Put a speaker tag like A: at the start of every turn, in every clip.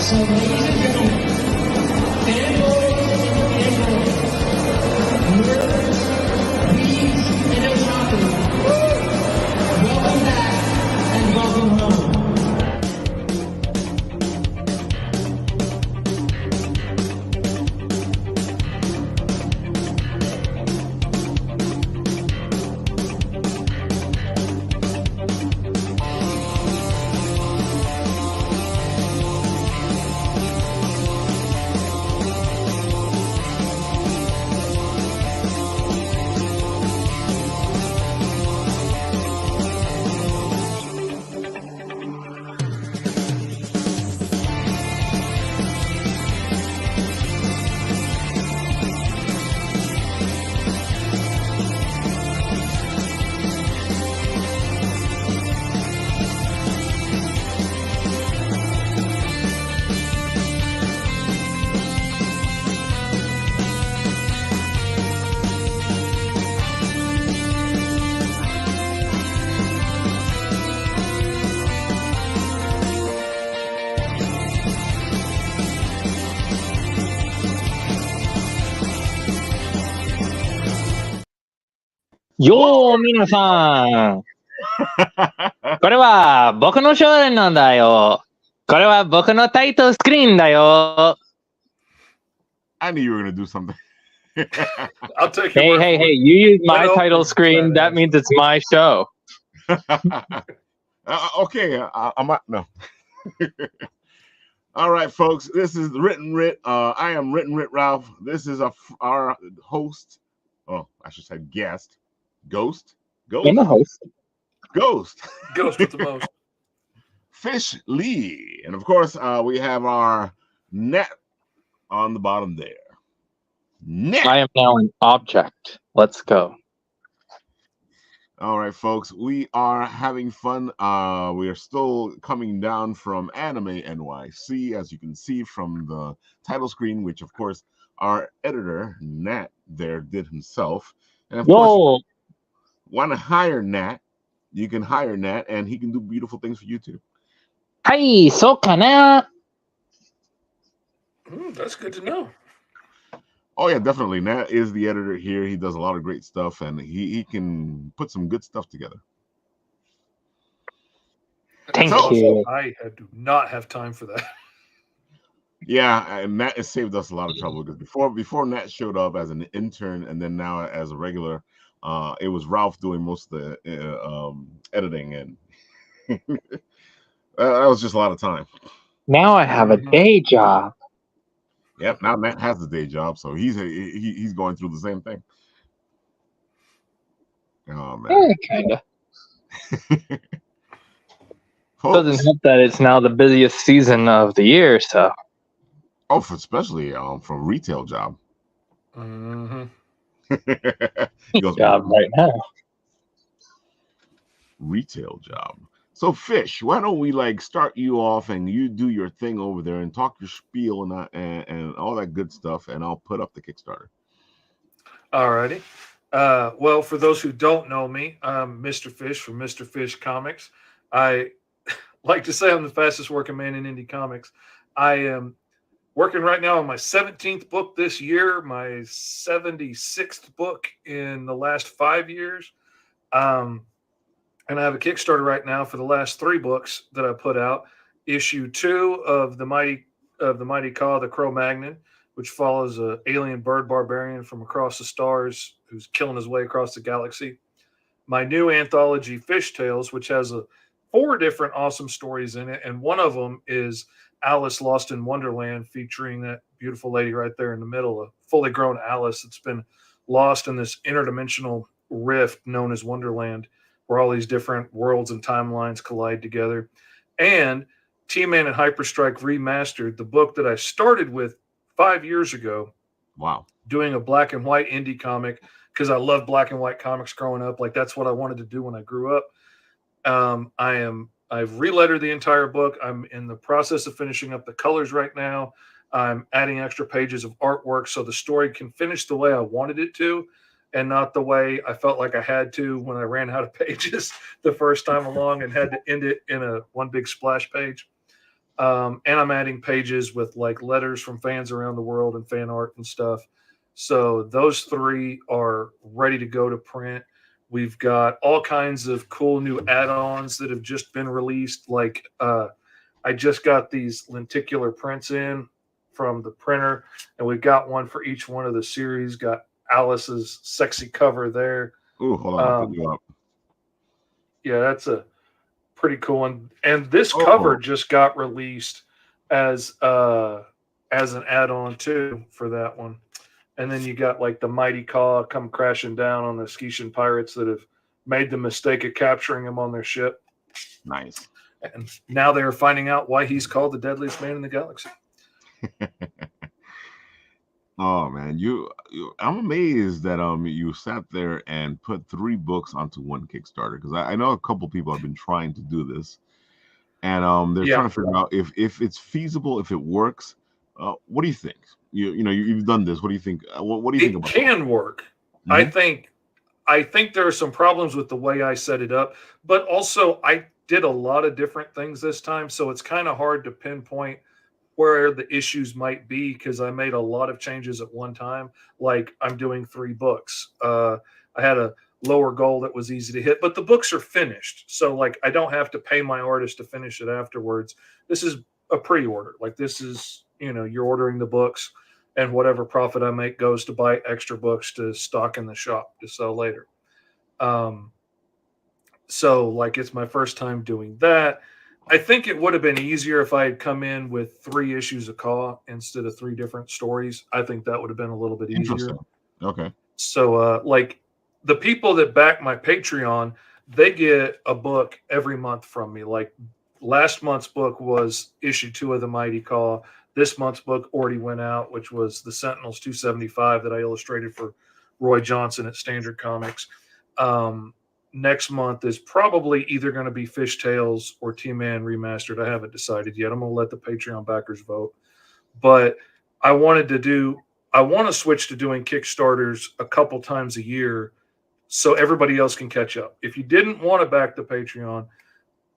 A: So, ladies and gentlemen, fanboys and girls, nerds, geeks, and otaku, welcome back and welcome home.
B: よー、皆さん。これは僕の少年なんだよ。これは僕のタイトルスクリーンだよ。
C: I knew you were going to do something.
D: I'll take your word
B: Hey,
D: for it.
B: you use my
D: That
B: title
D: opens
B: screen.
D: that
B: That
D: ass.
B: means it's my show.
C: Okay, I'm not. No. All right, folks. This is Written Writ. I am Written Writ Ralph. This is our host. Oh, I should say guest. Ghost.
B: I'm the host.
C: Ghost.
D: Ghost with the most.
C: Fish Lee. And of course, we have our net on the bottom there. Net.
B: I am now an object. Let's go.
C: All right, folks, we are having fun. We are still coming down from Anime NYC, as you can see from the title screen, which, of course, our editor, Nat, there did himself. And, of course, want to hire Nat, you can hire Nat, and he can do beautiful things for you, too.
B: Hi, so kana.
D: That's good to know.
C: Oh, yeah, definitely. Nat is the editor here. He does a lot of great stuff, and he can put some good stuff together.
B: Thank
D: So,
B: you.
D: I do not have time for that.
C: Yeah, and Nat has saved us a lot of trouble because before Nat showed up as an intern and then now as a regular, it was Ralph doing most of the editing, and that was just a lot of time.
B: Now I have a day job.
C: Yep, now Nat has the day job, so he's going through the same thing. Oh man,
B: Kinda.
C: Folks,
B: Doesn't help that it's now the busiest season of the year, so.
C: especially from retail job.
D: Mm-hmm.
C: He goes,
B: Job right now.
C: retail job. So, Fish, why don't we start you off and you do your thing over there and talk your spiel and all that good stuff, and I'll put up the Kickstarter.
D: Alrighty. Well, for those who don't know me, I'm Mr. Fish from Mr. Fish Comics. I like to say I'm the fastest working man in indie comics. I am working right now on my 17th book this year, my 76th book in the last 5 years. And I have a Kickstarter right now for the last 3 books that I put out. Issue 2 of the Mighty Caw, the Cro-Magnon, which follows an alien bird barbarian from across the stars who's killing his way across the galaxy. My new anthology, Fish Tales, which has 4 different awesome stories in it, and one of them is Alice Lost in Wonderland, featuring that beautiful lady right there in the middle, a fully grown Alice that's been lost in this interdimensional rift known as Wonderland, where all these different worlds and timelines collide together. And T-Man and Hyperstrike Remastered, the book that I started with 5 years ago.
C: Wow.
D: Doing a black and white indie comic because I love black and white comics growing up. Like, that's what I wanted to do when I grew up. I've relettered the entire book. I'm in the process of finishing up the colors right now. I'm adding extra pages of artwork so the story can finish the way I wanted it to, and not the way I felt like I had to when I ran out of pages the first time along and had to end it in one big splash page. And I'm adding pages with like letters from fans around the world and fan art and stuff. So those 3 are ready to go to print. We've got all kinds of cool new add-ons that have just been released. Like I just got these lenticular prints in from the printer, and we've got one for each one of the series. Got Alice's sexy cover there.
C: Ooh, hold on, I'll put you up.
D: Yeah, that's a pretty cool one. And this
C: Oh.
D: cover just got released as an add-on too for that one. And then you got like the mighty Caw come crashing down on the Skeetian pirates that have made the mistake of capturing him on their ship.
C: Nice.
D: And now they're finding out why he's called the deadliest man in the galaxy.
C: Oh man, I'm amazed that you sat there and put 3 books onto one Kickstarter, because I know a couple people have been trying to do this, and they're trying to figure out if it's feasible, if it works. What do you think? You've done this. What do you think? What do you think about
D: it? It can work.
C: Mm-hmm.
D: I think there are some problems with the way I set it up, but also I did a lot of different things this time, so it's kind of hard to pinpoint where the issues might be, because I made a lot of changes at one time. Like I'm doing 3 books. I had a lower goal that was easy to hit, but the books are finished. So like I don't have to pay my artist to finish it afterwards. This is a pre-order. Like this is, you're ordering the books, and whatever profit I make goes to buy extra books to stock in the shop to sell later. So like it's my first time doing that. I think it would have been easier if I had come in with 3 issues of Caw instead of 3 different stories. I think that would have been a little bit easier.
C: Okay.
D: So like the people that back my Patreon, they get a book every month from me. Like last month's book was issue 2 of the Mighty Caw. This month's book already went out, which was the Sentinels 275 that I illustrated for Roy Johnson at Standard Comics. Next month is probably either going to be Fishtails or T-Man Remastered. I haven't decided yet. I'm going to let the Patreon backers vote. But I want to switch to doing Kickstarters a couple times a year so everybody else can catch up. If you didn't want to back the Patreon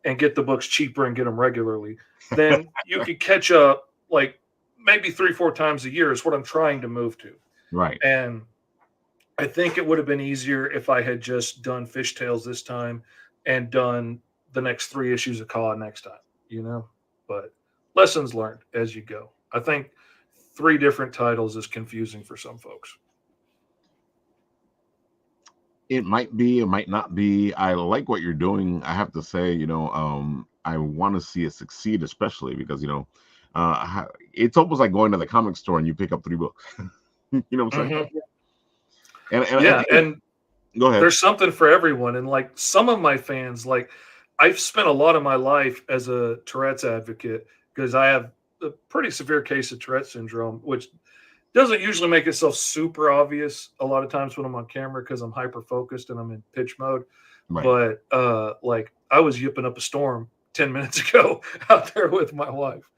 D: and get the books cheaper and get them regularly, then you could catch up like maybe 3-4 times a year is what I'm trying to move to.
C: Right.
D: And I think it would have been easier if I had just done Fishtails this time and done the next 3 issues of Caw next time, but lessons learned as you go. I think 3 different titles is confusing for some folks.
C: It might be, it might not be. I like what you're doing. I have to say, I want to see it succeed, especially because, it's almost like going to the comic store and you pick up 3 books. You know what I'm saying?
D: Mm-hmm.
C: And go ahead.
D: There's something for everyone. And like some of my fans, like I've spent a lot of my life as a Tourette's advocate because I have a pretty severe case of Tourette syndrome, which doesn't usually make itself super obvious a lot of times when I'm on camera because I'm hyper focused and I'm in pitch mode. Right. But like I was yipping up a storm 10 minutes ago out there with my wife.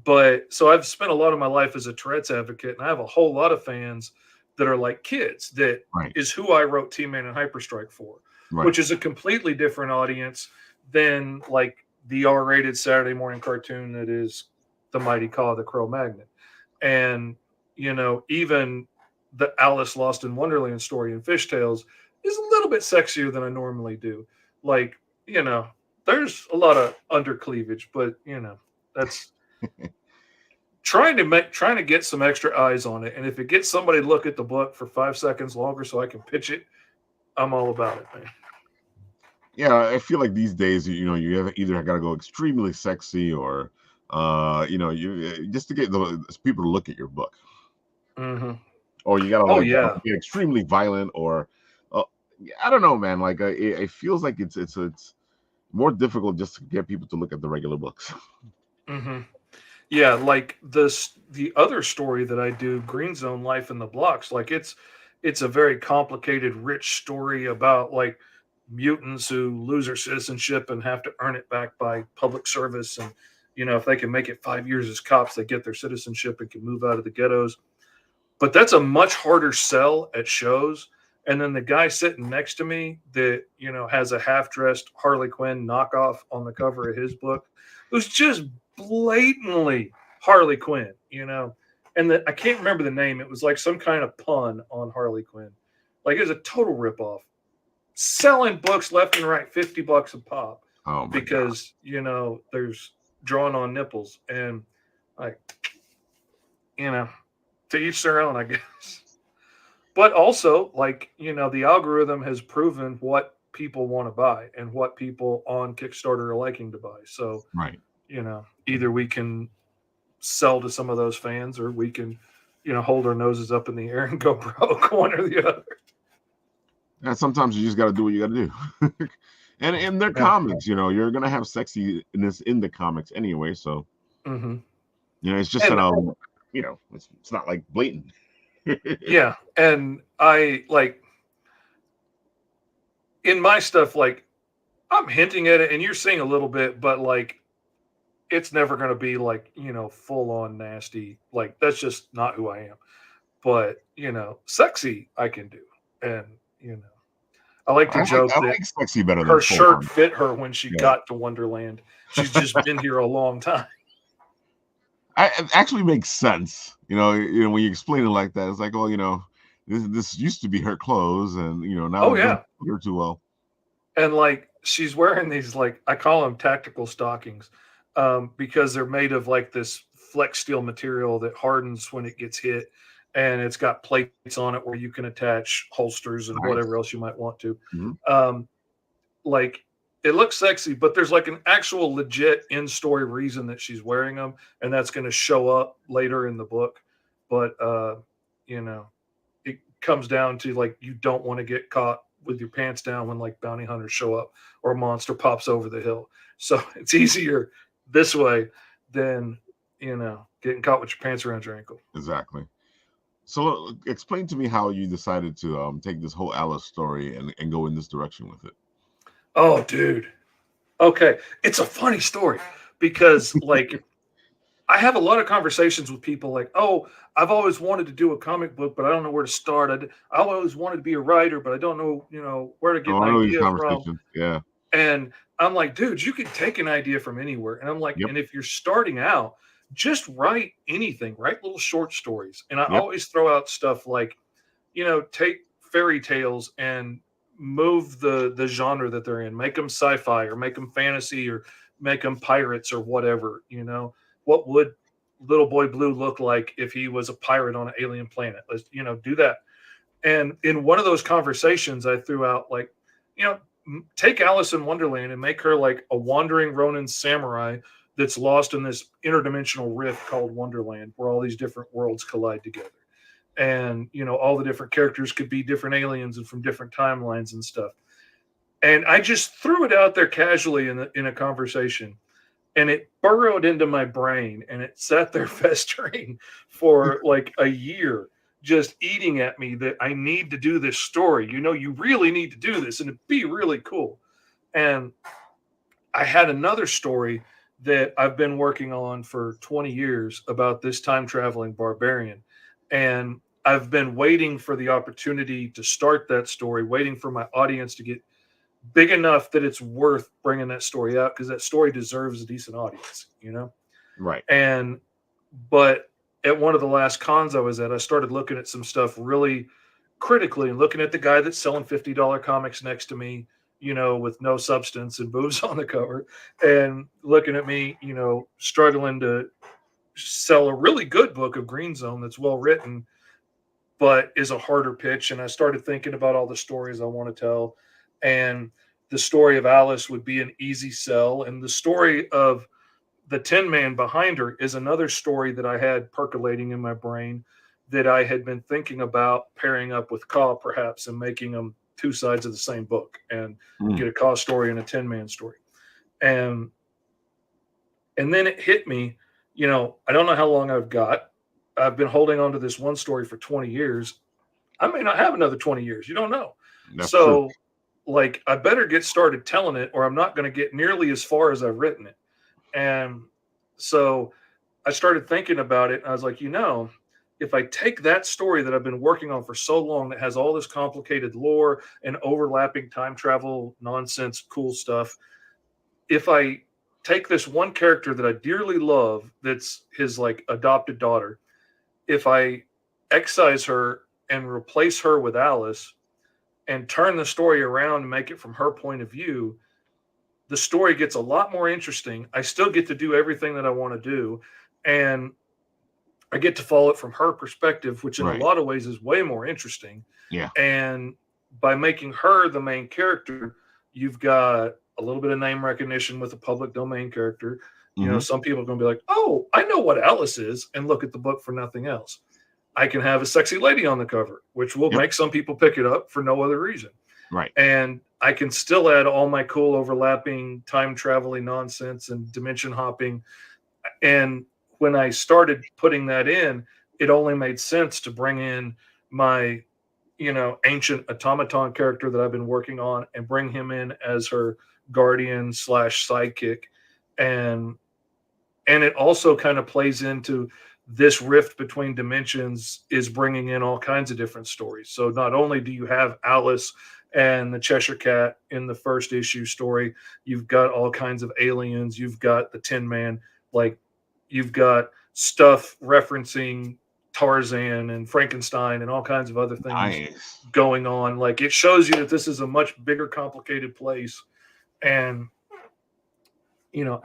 D: But so I've spent a lot of my life as a Tourette's advocate, and I have a whole lot of fans that are like kids. That is who I wrote T-Man and Hyperstrike for, which is a completely different audience than like the R-rated Saturday morning cartoon that is the Mighty Caw, the Cro-Magnon. And, even the Alice Lost in Wonderland story in Fishtails is a little bit sexier than I normally do. Like, there's a lot of undercleavage, but, that's trying to get some extra eyes on it. And if it gets somebody to look at the book for 5 seconds longer so I can pitch it, I'm all about it, man.
C: Yeah, I feel like these days, you have either got to go extremely sexy or, you just to get people to look at your book.
D: Mm-hmm.
C: Or you got to get extremely violent or, I don't know, man. Like it feels like it's more difficult just to get people to look at the regular books.
D: Mm-hmm. Yeah, like the other story that I do, Green Zone Life in the Blocks, like it's a very complicated, rich story about like mutants who lose their citizenship and have to earn it back by public service. And, if they can make it 5 years as cops, they get their citizenship and can move out of the ghettos. But that's a much harder sell at shows. And then the guy sitting next to me that, has a half-dressed Harley Quinn knockoff on the cover of his book, who's just blatantly Harley Quinn, and I can't remember the name. It was like some kind of pun on Harley Quinn. Like, it was a total ripoff. Selling books left and right, $50 a pop.
C: Oh my
D: because there's drawn on nipples, and like, to each their own, I guess. But also, like, the algorithm has proven what people want to buy and what people on Kickstarter are liking to buy. So,
C: right.
D: Either we can sell to some of those fans, or we can, hold our noses up in the air and go broke, one or the other.
C: And sometimes you just got to do what you got to do. And in their comics, you're gonna have sexiness in the comics anyway. So, it's just that it's not like blatant.
D: Yeah, and I like in my stuff, like, I'm hinting at it, and you're seeing a little bit, but like, it's never going to be like, full on nasty. Like, that's just not who I am. But sexy I can do, and I like to joke
C: I
D: that
C: like sexy better than
D: her
C: full
D: shirt
C: on.
D: fit her when she got to Wonderland. She's just been here a long time.
C: It actually makes sense, when you explain it like that. It's like, oh, this used to be her clothes, and now it doesn't fit her too well.
D: And like, she's wearing these, like, I call them tactical stockings, because they're made of like this flex steel material that hardens when it gets hit, and it's got plates on it where you can attach holsters and whatever else you might want to. Like, it looks sexy, but there's like an actual legit in-story reason that she's wearing them, and that's going to show up later in the book. But it comes down to, like, you don't want to get caught with your pants down when, like, bounty hunters show up or a monster pops over the hill. So it's easier this way than getting caught with your pants around your ankle.
C: Exactly. So explain to me how you decided to take this whole Alice story and go in this direction with it.
D: Oh, dude. Okay. It's a funny story because, like, I have a lot of conversations with people like, oh, I've always wanted to do a comic book, but I don't know where to start. I always wanted to be a writer, but I don't know, where to get my idea from.
C: Yeah.
D: And I'm like, dude, you can take an idea from anywhere. And I'm like, and if you're starting out, just write anything, write little short stories. And I always throw out stuff like, take fairy tales and move the genre that they're in, make them sci-fi or make them fantasy or make them pirates or whatever. What would Little Boy Blue look like if he was a pirate on an alien planet? Let's, do that. And in one of those conversations, I threw out, like, take Alice in Wonderland and make her like a wandering Ronin samurai that's lost in this interdimensional rift called Wonderland, where all these different worlds collide together. And, all the different characters could be different aliens and from different timelines and stuff. And I just threw it out there casually in a conversation, and it burrowed into my brain, and it sat there festering for like a year, just eating at me that I need to do this story. You really need to do this, and it'd be really cool. And I had another story that I've been working on for 20 years about this time traveling barbarian. And I've been waiting for the opportunity to start that story, waiting for my audience to get big enough that it's worth bringing that story out, because that story deserves a decent audience,
C: Right.
D: But at one of the last cons I was at, I started looking at some stuff really critically and looking at the guy that's selling $50 comics next to me, with no substance and boobs on the cover, and looking at me, struggling to sell a really good book of Green Zone that's well written, but is a harder pitch. And I started thinking about all the stories I want to tell. And the story of Alice would be an easy sell. And the story of the Tin Man behind her is another story that I had percolating in my brain that I had been thinking about pairing up with Caw perhaps and making them two sides of the same book and get a Caw story and a Tin Man story. And then it hit me, I don't know how long I've got. I've been holding on to this one story for 20 years. I may not have another 20 years. You don't know.
C: That's
D: so
C: true.
D: Like, I better get started telling it, or I'm not going to get nearly as far as I've written it. And so I started thinking about it. And I was like, if I take that story that I've been working on for so long, that has all this complicated lore and overlapping time travel nonsense, cool stuff, if I take this one character that I dearly love, that's his like adopted daughter. If I excise her and replace her with Alice and turn the story around and make it from her point of view, the story gets a lot more interesting. I still get to do everything that I want to do, and I get to follow it from her perspective, which in a
C: Right.
D: lot of ways is way more interesting.
C: Yeah.
D: And by making her the main character, you've got a little bit of name recognition with a public domain character. You know,
C: Mhm.
D: some people are going to be like, oh, I know what Alice is, and look at the book for nothing else. I can have a sexy lady on the cover, which will
C: Yep.
D: make some people pick it up for no other reason.
C: Right.
D: And I can still add all my cool overlapping time traveling nonsense and dimension hopping. And when I started putting that in, it only made sense to bring in my, ancient automaton character that I've been working on and bring him in as her guardian / sidekick. And it also kind of plays into this rift between dimensions is bringing in all kinds of different stories. So not only do you have Alice and the Cheshire Cat in the first issue story, you've got all kinds of aliens, you've got the Tin Man, like you've got stuff referencing Tarzan and Frankenstein and all kinds of other things
C: Nice.
D: going on. Like it shows you that this is a much bigger, complicated place. And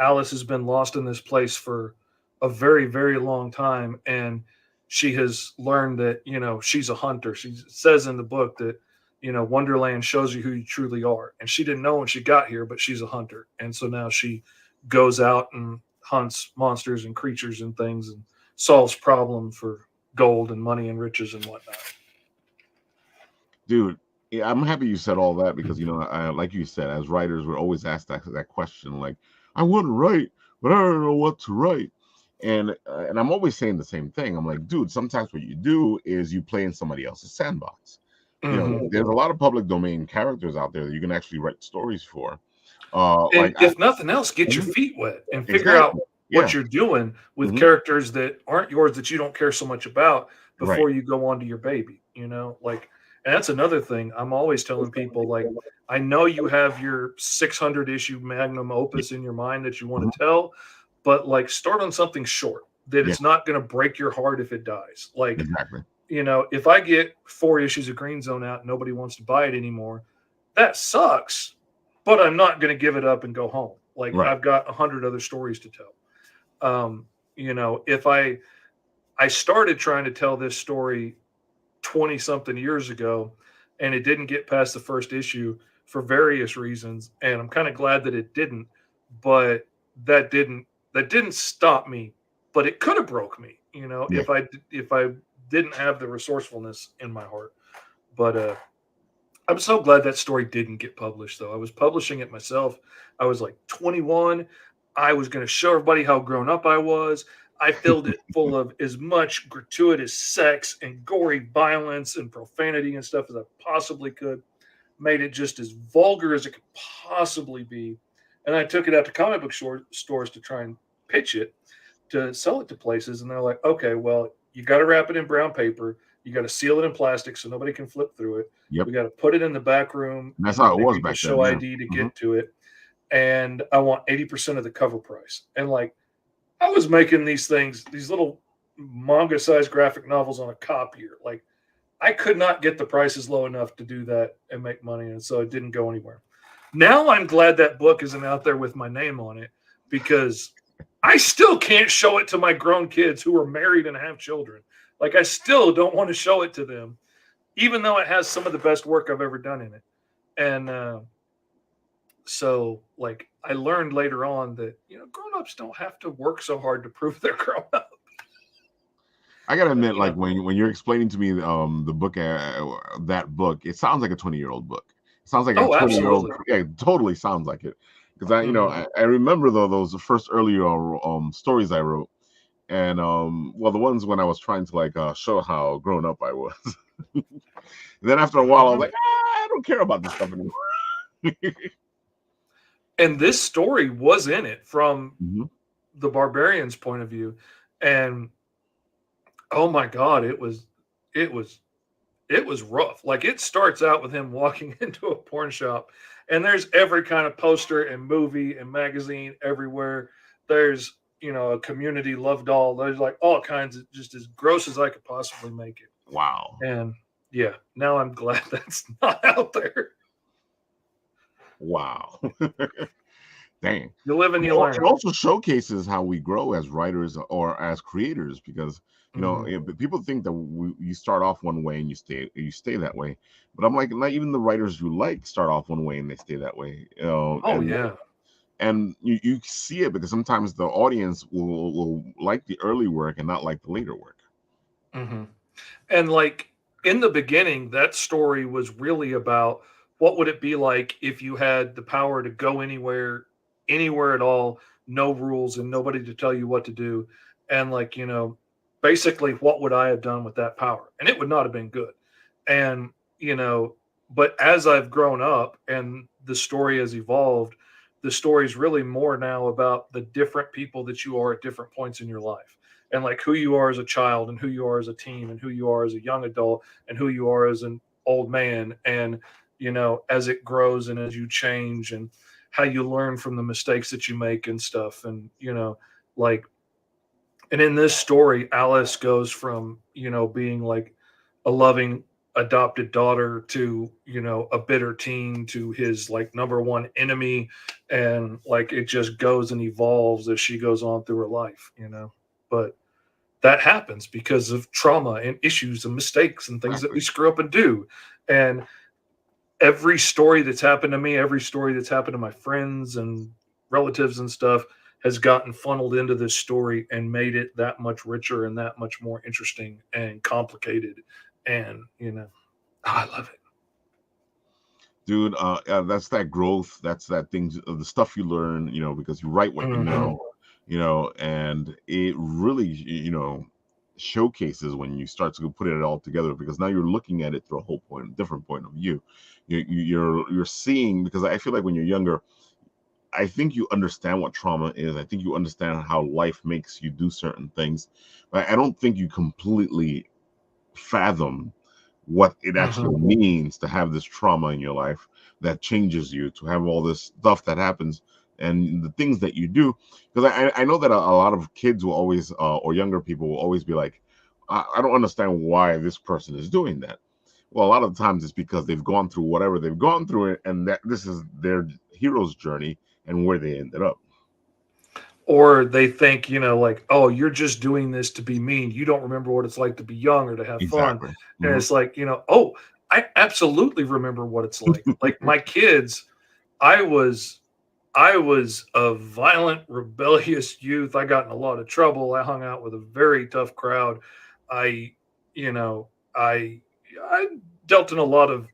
D: Alice has been lost in this place for a very, very long time. And she has learned that, she's a hunter. She says in the book that, Wonderland shows you who you truly are. And she didn't know when she got here, but she's a hunter. And so now she goes out and hunts monsters and creatures and things and solves problems for gold and money and riches and whatnot.
C: Dude, yeah, I'm happy you said all that because like you said, as writers, we're always asked that question, like, I want to write, but I don't know what to write, and I'm always saying the same thing. I'm like, dude, sometimes what you do is you play in somebody else's sandbox.
D: Mhm.
C: There's a lot of public domain characters out there that you can actually write stories for.
D: And if nothing else, get your feet wet and figure out
C: Exactly.
D: what
C: Yeah.
D: you're doing with
C: Mhm.
D: characters that aren't yours, that you don't care so much about before
C: Right.
D: you go on to your baby, and that's another thing I'm always telling people, like, I know you have your 600 issue magnum opus in your mind that you want to tell, but like start on something short that
C: Yeah.
D: it's not going to break your heart if it dies. Like,
C: Exactly.
D: if I get 4 issues of Green Zone out and nobody wants to buy it anymore, that sucks, but I'm not going to give it up and go home. Like
C: Right.
D: I've got 100 other stories to tell. If I started trying to tell this story 20 something years ago and it didn't get past the first issue for various reasons, and I'm kind of glad that it didn't, but that didn't stop me, but it could have broke me,
C: Yeah.
D: if I didn't have the resourcefulness in my heart. But I'm so glad that story didn't get published, though. I was publishing it myself. I was like 21. I was going to show everybody how grown up I was. I filled it full of as much gratuitous sex and gory violence and profanity and stuff as I possibly could. Made it just as vulgar as it could possibly be. And I took it out to comic book stores to try and pitch it, to sell it to places. And they're like, okay, well, you got to wrap it in brown paper. You got to seal it in plastic so nobody can flip through it.
C: Yep.
D: We got to put it in the back room.
C: And that's
D: and
C: how it
D: make
C: was
D: people
C: back
D: show
C: then. Yeah.
D: ID to get to it. And I want 80% of the cover price. And like, I was making these things, these little manga-sized graphic novels on a copier. Like, I could not get the prices low enough to do that and make money, and so it didn't go anywhere. Now I'm glad that book isn't out there with my name on it, because I still can't show it to my grown kids who are married and have children. Like, I still don't want to show it to them, even though it has some of the best work I've ever done in it. And so, like, I learned later on that, grown-ups don't have to work so hard to prove they're grown up.
C: I gotta admit, like when you're explaining to me the book, that book, it sounds like a 20-year-old book. It sounds like a 20-year-old.
D: Absolutely.
C: Yeah, it totally sounds like it. Because I remember those first earlier stories I wrote, and well, the ones when I was trying to like show how grown up I was. Then after a while, I was like, I don't care about this stuff anymore.
D: And this story was in it from
C: Mhm.
D: the barbarian's point of view, and oh my god, it was it was rough. Like it starts out with him walking into a porn shop, and there's every kind of poster and movie and magazine everywhere. There's a community love doll. There's like all kinds of just as gross as I could possibly make it.
C: Wow.
D: And yeah, now I'm glad that's not out there.
C: Wow. Dang.
D: You live and you learn.
C: It also showcases how we grow as writers or as creators, because people think that you start off one way and you stay that way. But I'm like, not even the writers you like start off one way and they stay that way. And you see it because sometimes the audience will like the early work and not like the later work.
D: Mm-hmm. And like in the beginning, that story was really about what would it be like if you had the power to go anywhere at all, no rules and nobody to tell you what to do. And like, basically what would I have done with that power? And it would not have been good. And, but as I've grown up and the story has evolved, the story is really more now about the different people that you are at different points in your life, and like who you are as a child and who you are as a teen and who you are as a young adult and who you are as an old man. And, as it grows and as you change and how you learn from the mistakes that you make and stuff. And, like, and in this story, Alice goes from, being like a loving adopted daughter to, a bitter teen to his like number one enemy. And like, it just goes and evolves as she goes on through her life, but that happens because of trauma and issues and mistakes and things that we screw up and do. And every story that's happened to me, every story that's happened to my friends and relatives and stuff has gotten funneled into this story and made it that much richer and that much more interesting and complicated. And, I love it.
C: Dude, that's that growth. That's that thing, the stuff you learn, because you write what you know, and it really, showcases when you start to put it all together, because now you're looking at it through a different point of view. You're seeing, because I feel like when you're younger, I think you understand what trauma is. I think you understand how life makes you do certain things, but I don't think you completely fathom what it actually means to have this trauma in your life that changes you, to have all this stuff that happens and the things that you do. Because I know that a lot of kids will always, or younger people will always be like, I don't understand why this person is doing that. Well, a lot of times it's because they've gone through whatever they've gone through, and that this is their hero's journey and where they ended up.
D: Or they think, like, oh, you're just doing this to be mean. You don't remember what it's like to be young or to have fun. And it's like, oh, I absolutely remember what it's like. Like my kids, I was a violent, rebellious youth. I got in a lot of trouble. I hung out with a very tough crowd. I dealt in a lot of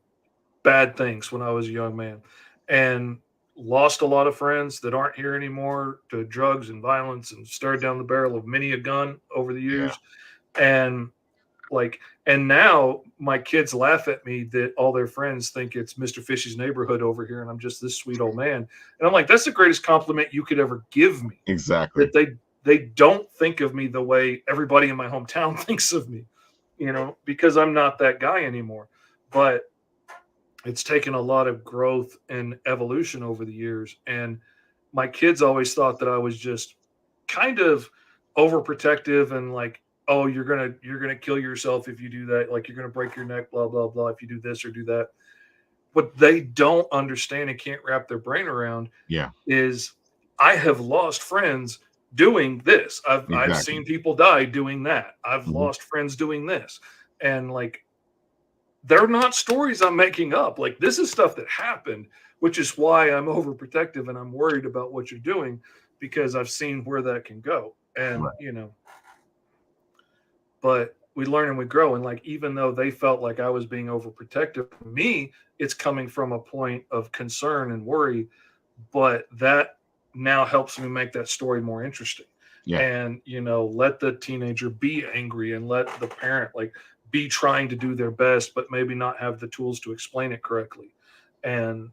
D: bad things when I was a young man, and lost a lot of friends that aren't here anymore to drugs and violence, and stared down the barrel of many a gun over the years. And and now my kids laugh at me that all their friends think it's Mr. Fishy's neighborhood over here, and I'm just this sweet old man. And I'm like, that's the greatest compliment you could ever give me.
C: Exactly.
D: That they don't think of me the way everybody in my hometown thinks of me, because I'm not that guy anymore. But it's taken a lot of growth and evolution over the years. And my kids always thought that I was just kind of overprotective and like, oh, you're gonna kill yourself if you do that. Like, you're gonna break your neck, blah, blah, blah, if you do this or do that. What they don't understand and can't wrap their brain around is I have lost friends doing this. I've seen people die doing that. I've lost friends doing this. And like, they're not stories I'm making up. Like, this is stuff that happened, which is why I'm overprotective and I'm worried about what you're doing, because I've seen where that can go. And, but we learn and we grow. And like, even though they felt like I was being overprotective, for me, it's coming from a point of concern and worry, but that now helps me make that story more interesting. And, let the teenager be angry and let the parent be trying to do their best, but maybe not have the tools to explain it correctly. And,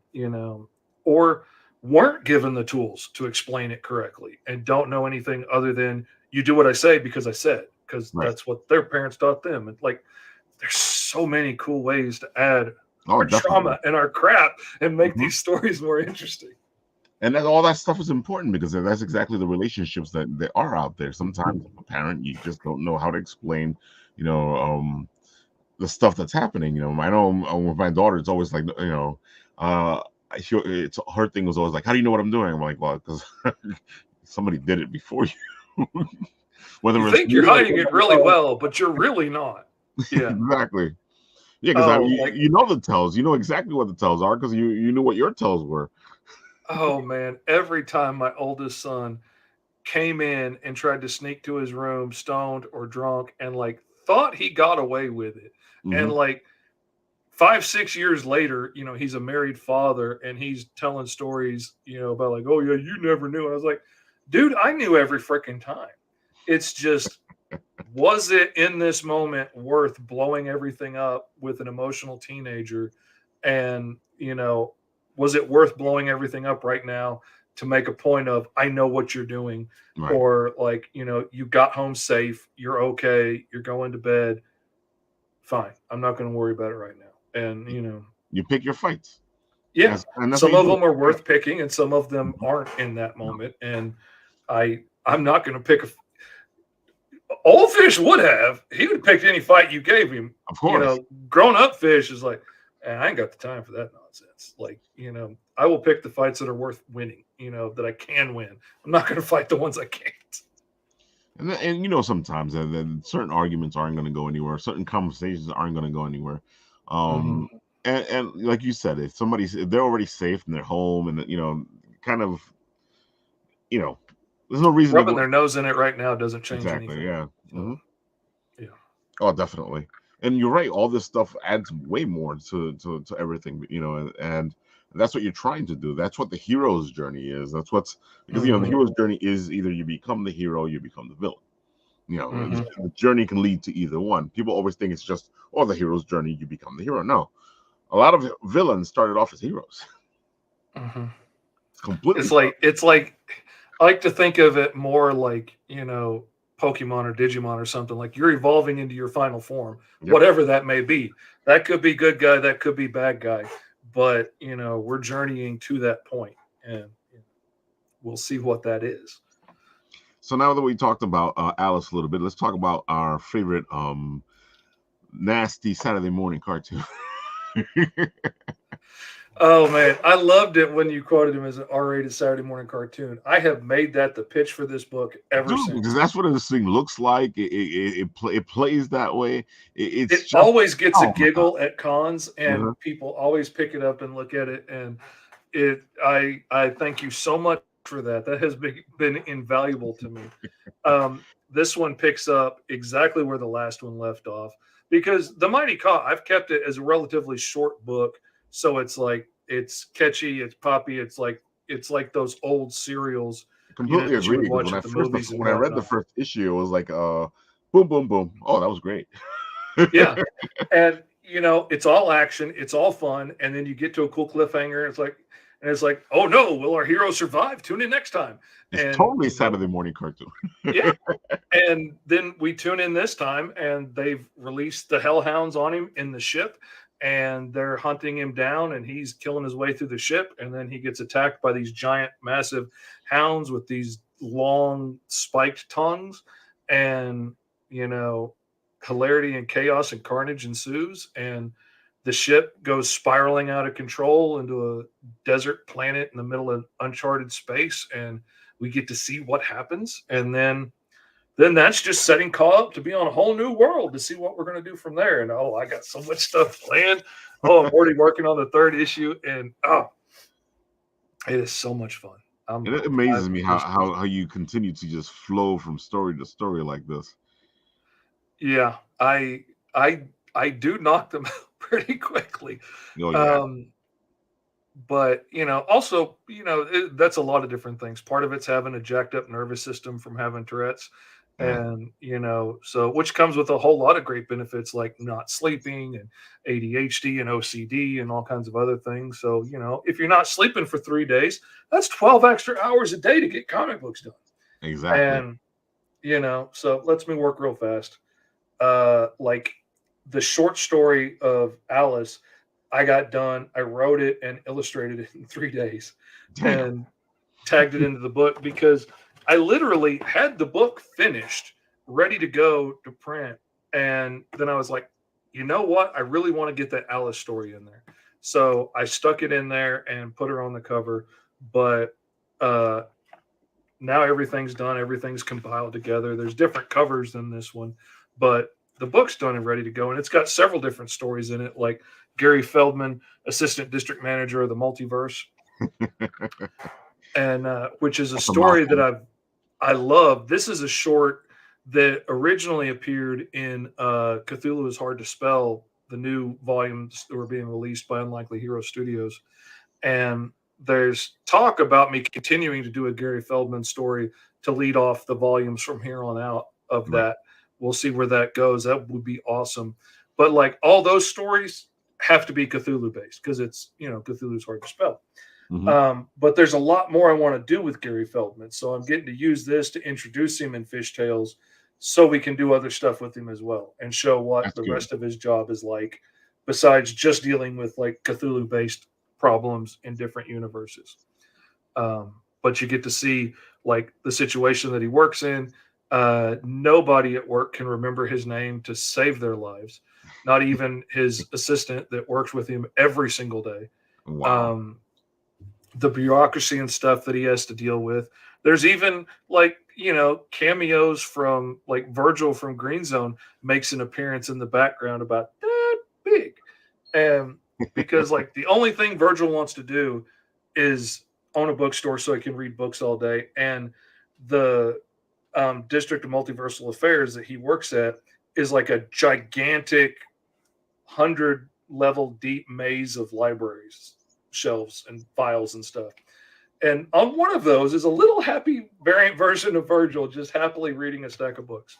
D: or weren't given the tools to explain it correctly and don't know anything other than you do what I say because I said, because that's what their parents taught them. And like, there's so many cool ways to add
C: Oh,
D: our
C: definitely.
D: trauma and our crap and make
C: Mhm.
D: these stories more interesting.
C: And all that stuff is important because that's exactly the relationships that are out there. Sometimes, a parent, you just don't know how to explain, you know, the stuff that's happening. I know with my daughter, it's always like, uh, it's her thing was always like, "How do you know what I'm doing?" I'm like, "Well, because somebody did it before you." Whether
D: You
C: it's
D: think you're
C: me or
D: hiding it
C: somebody
D: really
C: else.
D: well, but you're really not. Yeah.
C: Exactly. Yeah, because
D: Oh,
C: you know the tells. You know exactly what the tells are because you knew what your tells were.
D: oh man, every time my oldest son came in and tried to sneak to his room stoned or drunk and like thought he got away with it. And
C: Hmm.
D: like 5, 6 years later, he's a married father and he's telling stories, about like, oh yeah, you never knew. And I was like, dude, I knew every freaking time. It's just, was it in this moment worth blowing everything up with an emotional teenager? And, was it worth blowing everything up right now to make a point of, I know what you're doing?
C: Right.
D: Or like, you got home safe, you're okay, you're going to bed. Fine. I'm not going to worry about it right now. And,
C: You pick your fights.
D: yeah,
C: And that's what
D: some
C: you
D: of
C: do.
D: them are worth picking and some of them aren't in that moment. And I'm not going to pick old fish would have. He would have picked any fight you gave him.
C: Of course.
D: Grown up fish is like, I ain't got the time for that nonsense. Like, I will pick the fights that are worth winning, that I can win. I'm not going to fight the ones I can't.
C: And sometimes that certain arguments aren't going to go anywhere. Certain conversations aren't going to go anywhere.
D: Mhm.
C: And like you said, if they're already safe in their home, and kind of, there's no reason to
D: Rubbing
C: go.
D: their nose in it right now doesn't change
C: Exactly.
D: anything.
C: Yeah.
D: So, yeah.
C: Oh, definitely. And you're right. All this stuff adds way more to everything, and that's what you're trying to do. That's what the hero's journey is. That's what's because the
D: Mhm.
C: hero's journey is either you become the hero, or you become the villain.
D: Mhm.
C: The journey can lead to either one. People always think it's just, the hero's journey, you become the hero. No, a lot of villains started off as heroes.
D: Mhm.
C: It's completely.
D: It's like I like to think of it more like, Pokemon or Digimon or something. Like you're evolving into your final form,
C: Yep.
D: whatever that may be. That could be good guy, that could be bad guy. But, we're journeying to that point and we'll see what that is.
C: So now that we talked about Alice a little bit, let's talk about our favorite nasty Saturday morning cartoon.
D: Oh man, I loved it when you quoted him as an R-rated Saturday morning cartoon. I have made that the pitch for this book ever
C: Dude, because
D: since.
C: that's what this thing looks like. It plays that way. It's
D: It
C: just,
D: always gets a
C: oh my god.
D: giggle at cons, and
C: Mhm.
D: people always pick it up and look at it. And I thank you so much for that. That has been invaluable to me. This one picks up exactly where the last one left off because the Mighty Ka, I've kept it as a relatively short book, so it's like it's catchy, it's poppy, it's like those old serials,
C: Completely
D: that you
C: agree.
D: would
C: Because
D: watch at the movies and
C: when I read the
D: whatnot.
C: first issue, it was like boom, boom, boom. Oh, that was great.
D: Yeah, and it's all action, it's all fun, and then you get to a cool cliffhanger. It's like, oh no, will our hero survive? Tune in next time.
C: It's
D: And
C: totally Saturday morning cartoon.
D: yeah, and then we tune in this time, and they've released the hellhounds on him in the ship, and they're hunting him down, and he's killing his way through the ship, and then he gets attacked by these giant, massive hounds with these long spiked tongues, and you know, hilarity and chaos and carnage ensues, and the ship goes spiraling out of control into a desert planet in the middle of uncharted space, and we get to see what happens, and then that's just setting Ka up to be on a whole new world to see what we're going to do from there. And oh, I got so much stuff planned. Oh, I'm already working on the third issue, and oh, it is so much fun.
C: And it amazes me how you continue to just flow from story to story like this.
D: Yeah, I do knock them out pretty quickly.
C: Oh yeah.
D: Um, but also, that's a lot of different things. Part of it's having a jacked up nervous system from having Tourette's,
C: Yeah.
D: and so which comes with a whole lot of great benefits like not sleeping and ADHD and OCD and all kinds of other things. So if you're not sleeping for 3 days, that's 12 extra hours a day to get comic books done.
C: Exactly.
D: And so lets me work real fast. Like the short story of Alice, I got done. I wrote it and illustrated it in 3 days,
C: Damn.
D: and tagged it into the book because I literally had the book finished, ready to go to print, and then I was like, you know what? I really want to get that Alice story in there, so I stuck it in there and put her on the cover. But now everything's done. Everything's compiled together. There's different covers than this one, but the book's done and ready to go. And it's got several different stories in it, like Gary Feldman, assistant district manager of the multiverse, and which is a story that I love. This is a short that originally appeared in Cthulhu is Hard to Spell, the new volumes that were being released by Unlikely Hero Studios. And there's talk about me continuing to do a Gary Feldman story to lead off the volumes from here on out of that. We'll see where that goes. That would be awesome. But like all those stories have to be Cthulhu based because it's, Cthulhu's Hard to Spell. But there's a lot more I want to do with Gary Feldman. So I'm getting to use this to introduce him in Fish Tales so we can do other stuff with him as well and show what rest of his job is like besides just dealing with like Cthulhu based problems in different universes. But you get to see like the situation that he works in. Nobody at work can remember his name to save their lives. Not even his assistant that works with him every single day.
C: Wow.
D: The bureaucracy and stuff that he has to deal with. There's even like, cameos from like Virgil from Green Zone makes an appearance in the background about that big. And because like the only thing Virgil wants to do is own a bookstore so he can read books all day. And the District of Multiversal Affairs that he works at is like a gigantic 100-level deep maze of libraries, shelves and files and stuff. And on one of those is a little happy variant version of Virgil just happily reading a stack of books.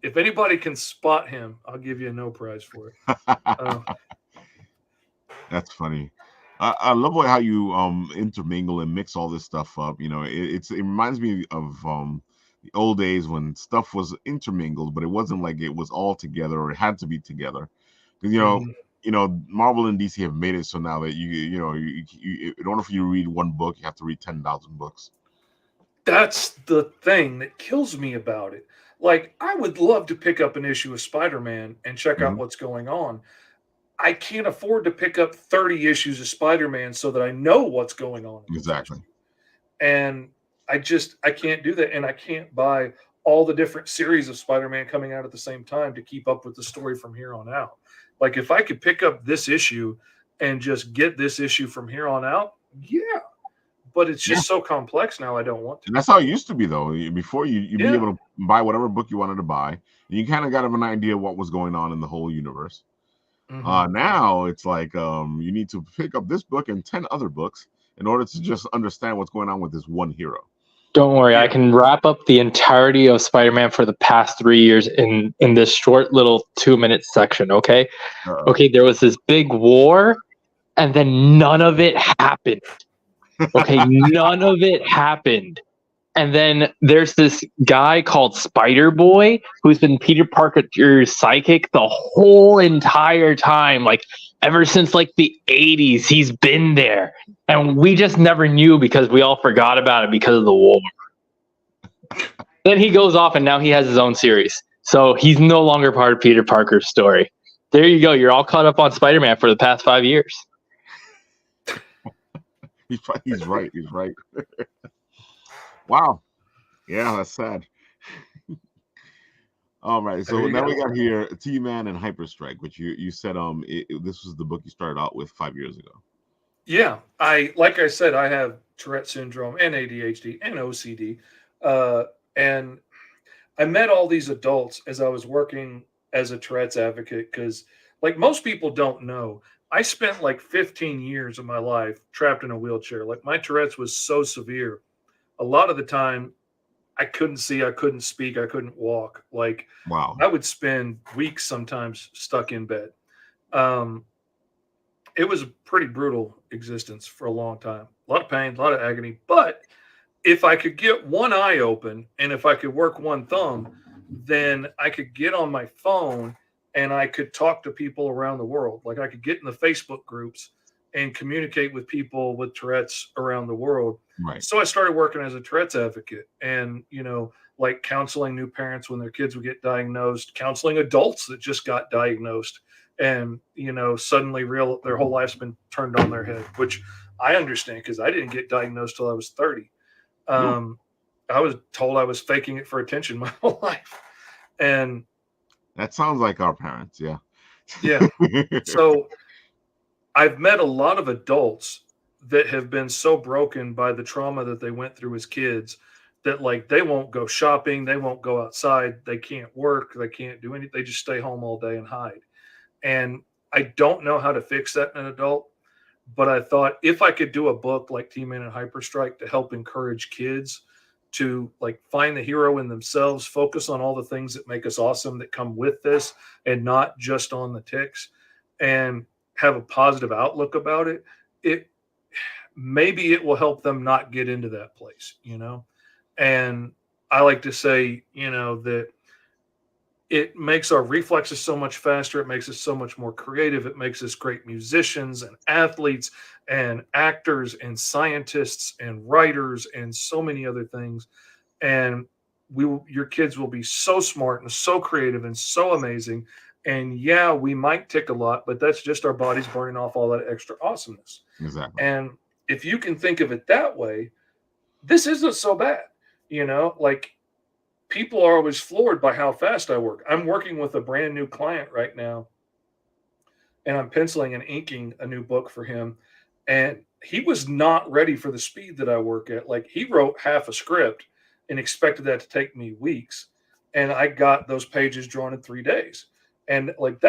D: If anybody can spot him, I'll give you a no prize for it.
C: That's funny. I love how you intermingle and mix all this stuff up. It reminds me of the old days when stuff was intermingled, but it wasn't like it was all together or it had to be together. Because Marvel and DC have made it so now that you in order for you to read one book, you have to read 10,000 books.
D: That's the thing that kills me about it. Like, I would love to pick up an issue of Spider-Man and check out what's going on. I can't afford to pick up 30 issues of Spider-Man so that I know what's going on.
C: Exactly.
D: And I can't do that. And I can't buy all the different series of Spider-Man coming out at the same time to keep up with the story from here on out. Like, if I could pick up this issue and just get this issue from here on out, yeah. But it's just so complex now, I don't want to.
C: And that's how it used to be, though. Before, you'd be able to buy whatever book you wanted to buy. And you kind of got an idea what was going on in the whole universe. Now it's like you need to pick up this book and 10 other books in order to just understand what's going on with this one hero.
B: Don't worry, I can wrap up the entirety of Spider-Man for the past 3 years in this short little 2-minute section, okay? Okay, there was this big war, and then none of it happened. Okay, none of it happened. And then there's this guy called Spider-Boy who's been Peter Parker's psychic the whole entire time, like ever since like the 80s. He's been there. And we just never knew because we all forgot about it because of the war. Then he goes off and now he has his own series. So he's no longer part of Peter Parker's story. There you go. You're all caught up on Spider-Man for the past 5 years.
C: He's right. He's right. Wow. Yeah, that's sad. All right. So now we got here T-Man and Hyperstrike, which you said this was the book you started out with 5 years ago.
D: Yeah. Like I said, I have Tourette syndrome and ADHD and OCD. And I met all these adults as I was working as a Tourette's advocate because, like most people don't know, I spent like 15 years of my life trapped in a wheelchair. Like my Tourette's was so severe. A lot of the time, I couldn't see, I couldn't speak, I couldn't walk. Like,
C: wow,
D: I would spend weeks sometimes stuck in bed. It was a pretty brutal existence for a long time. A lot of pain, a lot of agony. But if I could get one eye open and if I could work one thumb, then I could get on my phone and I could talk to people around the world. Like I could get in the Facebook groups and communicate with people with Tourette's around the world.
C: Right.
D: So I started working as a Tourette's advocate, and like counseling new parents when their kids would get diagnosed, counseling adults that just got diagnosed, and suddenly their whole life's been turned on their head, which I understand because I didn't get diagnosed till I was 30. I was told I was faking it for attention my whole life, and
C: that sounds like our parents. Yeah.
D: So I've met a lot of adults that have been so broken by the trauma that they went through as kids that like they won't go shopping, they won't go outside, they can't work, they can't do anything, they just stay home all day and hide. And I don't know how to fix that in an adult, but I thought if I could do a book like T-Man and Hyperstrike to help encourage kids to like find the hero in themselves, focus on all the things that make us awesome that come with this and not just on the ticks, and have a positive outlook about it, maybe it will help them not get into that place, And I like to say, that it makes our reflexes so much faster. It makes us so much more creative. It makes us great musicians and athletes and actors and scientists and writers and so many other things. And your kids will be so smart and so creative and so amazing. And yeah, we might tick a lot, but that's just our bodies burning off all that extra awesomeness.
C: Exactly.
D: And if you can think of it that way, this isn't so bad. Like people are always floored by how fast I work. I'm working with a brand new client right now, and I'm penciling and inking a new book for him. And he was not ready for the speed that I work at. Like he wrote half a script and expected that to take me weeks. And I got those pages drawn in 3 days. And like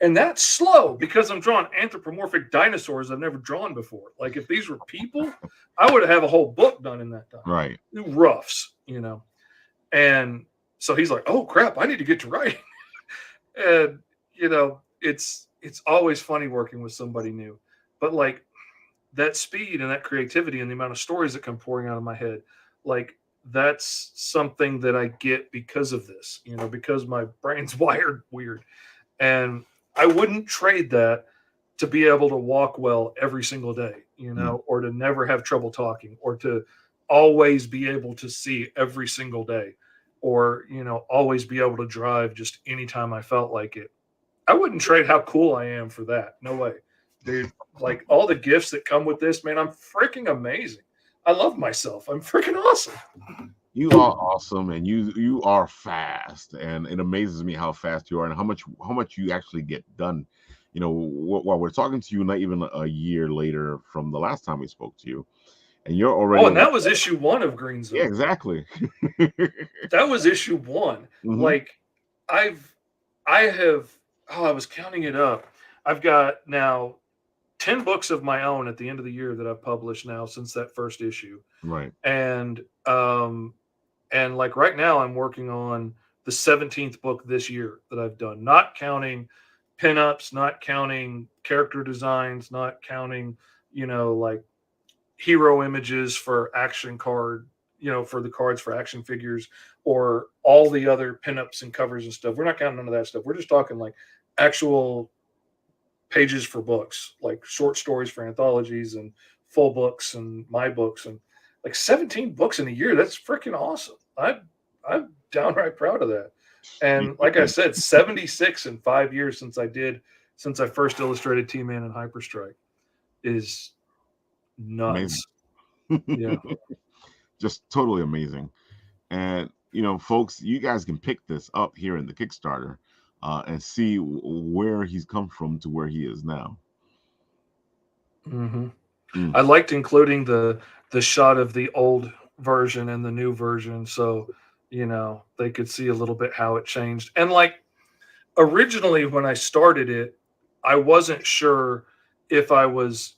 D: and that's slow because I'm drawing anthropomorphic dinosaurs I've never drawn before. Like if these were people, I would have a whole book done in that time.
C: Right.
D: Roughs, And so he's like, oh crap, I need to get to writing. And it's always funny working with somebody new. But like that speed and that creativity and the amount of stories that come pouring out of my head, like that's something that I get because of this, because my brain's wired weird. And I wouldn't trade that to be able to walk well every single day, or to never have trouble talking, or to always be able to see every single day, or, always be able to drive just anytime I felt like it. I wouldn't trade how cool I am for that. No way, dude. Like all the gifts that come with this, man, I'm freaking amazing. I love myself. I'm freaking awesome.
C: You are awesome, and you are fast, and it amazes me how fast you are and how much you actually get done. While we're talking to you, not even a year later from the last time we spoke to you, and you're already.
D: Oh, and that was issue 1 of Green Zone.
C: Yeah, exactly.
D: That was issue 1.
C: Mm-hmm.
D: Like, I was counting it up. I've got now 10 books of my own at the end of the year that I've published now since that first issue.
C: Right.
D: And like right now I'm working on the 17th book this year that I've done, not counting pinups, not counting character designs, not counting, like hero images for action card, for the cards for action figures, or all the other pinups and covers and stuff. We're not counting none of that stuff. We're just talking like actual pages for books, like short stories for anthologies and full books and my books, and like 17 books in a year. That's freaking awesome. I'm downright proud of that. And like I said, 76 in 5 years since I first illustrated T-Man and Hyperstrike is nuts. Yeah.
C: Just totally amazing. And folks, you guys can pick this up here in the Kickstarter and see where he's come from to where he is now.
D: Mm-hmm. I liked including the shot of the old version and the new version, so they could see a little bit how it changed. And like originally when I started it, I wasn't sure if I was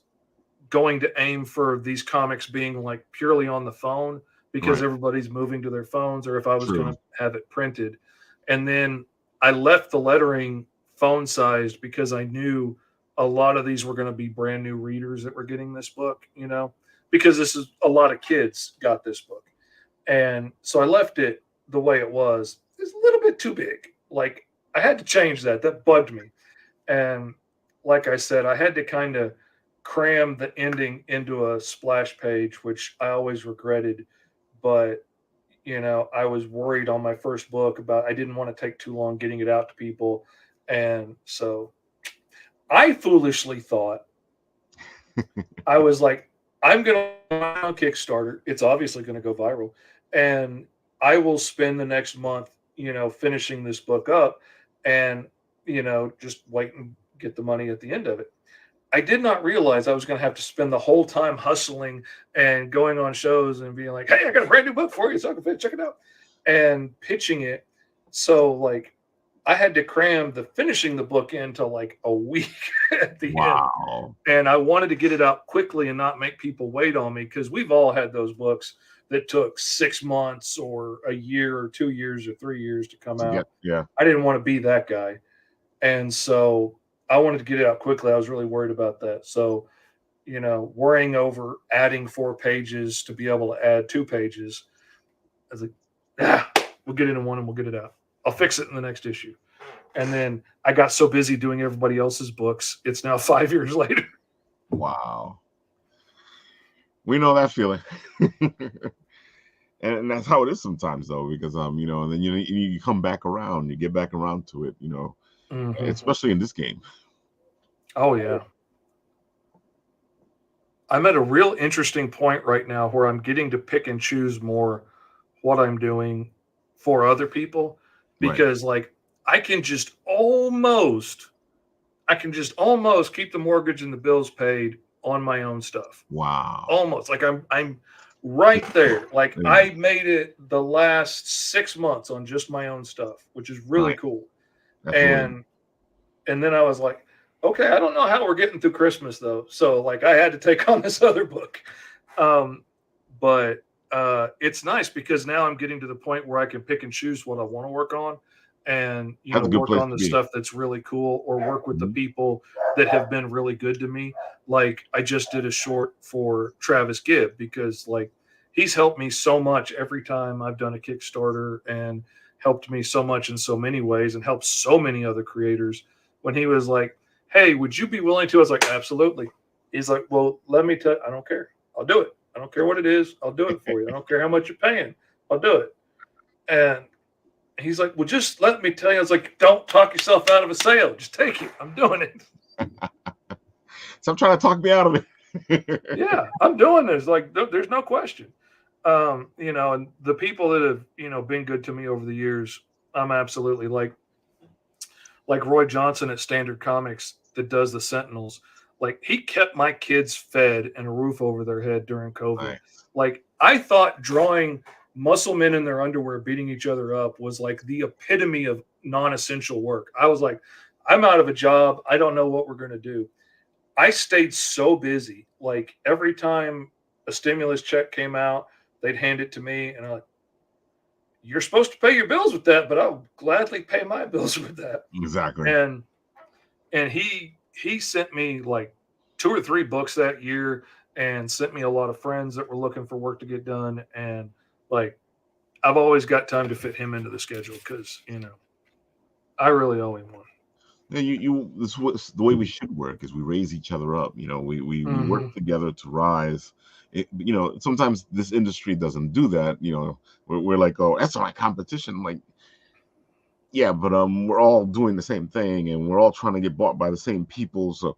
D: going to aim for these comics being like purely on the phone because everybody's moving to their phones, or if I was going to have it printed. And then I left the lettering phone sized because I knew a lot of these were going to be brand new readers that were getting this book, because this is a lot of kids got this book. And so I left it the way it was. It's a little bit too big. Like I had to change that. That bugged me. And like I said, I had to kind of cram the ending into a splash page, which I always regretted. But, I was worried on my first book about I didn't want to take too long getting it out to people. And so I foolishly thought, I was like, I'm going to on Kickstarter. It's obviously going to go viral. And I will spend the next month, finishing this book up and, just wait and get the money at the end of it. I did not realize I was going to have to spend the whole time hustling and going on shows and being like, hey, I got a brand new book for you. So I can check it out and pitching it. So like, I had to cram the finishing the book into like a week at the end. And I wanted to get it out quickly and not make people wait on me, because we've all had those books that took 6 months or a year or 2 years or 3 years to come out. I didn't want to be that guy. And so I wanted to get it out quickly. I was really worried about that. So, worrying over adding 4 pages to be able to add 2 pages. I was like, we'll get it in one and we'll get it out. I'll fix it in the next issue. And then I got so busy doing everybody else's books. It's now 5 years later.
C: Wow. We know that feeling. And that's how it is sometimes, though, because, and then, you come back around, you get back around to it, especially in this game.
D: Oh, yeah. I'm at a real interesting point right now where I'm getting to pick and choose more what I'm doing for other people, because like I can just almost keep the mortgage and the bills paid on my own stuff.
C: Wow.
D: Almost like I'm right there. Like I made it the last 6 months on just my own stuff, which is really cool. Absolutely. And then I was like, okay, I don't know how we're getting through Christmas though. So like I had to take on this other book. But it's nice because now I'm getting to the point where I can pick and choose what I want to work on, and work on the stuff that's really cool, or work with the people that have been really good to me. Like I just did a short for Travis Gibb, because like he's helped me so much every time I've done a Kickstarter, and helped me so much in so many ways, and helped so many other creators. When he was like, hey, would you be willing to? I was like, absolutely. He's like, well, let me tell you, I don't care. I'll do it. I don't care what it is. I'll do it for you. I don't care how much you're paying. I'll do it. And he's like, well, just let me tell you. I was like, don't talk yourself out of a sale. Just take it. I'm doing it.
C: So I'm trying to talk me out of it.
D: Yeah, I'm doing this. Like, there's no question. And the people that have, been good to me over the years, I'm absolutely like Roy Johnson at Standard Comics that does the Sentinels. Like he kept my kids fed and a roof over their head during COVID. Nice. Like I thought drawing muscle men in their underwear beating each other up was like the epitome of non-essential work. I was like, I'm out of a job. I don't know what we're going to do. I stayed so busy. Like every time a stimulus check came out, they'd hand it to me, and I'm like, you're supposed to pay your bills with that, but I'll gladly pay my bills with that.
C: Exactly.
D: And he sent me like 2 or 3 books that year, and sent me a lot of friends that were looking for work to get done. And like, I've always got time to fit him into the schedule, because, I really owe him one.
C: Yeah, this was the way we should work, is we raise each other up. We work together to rise. Sometimes this industry doesn't do that. We're like, oh, that's my competition. Like, yeah, but we're all doing the same thing, and we're all trying to get bought by the same people. So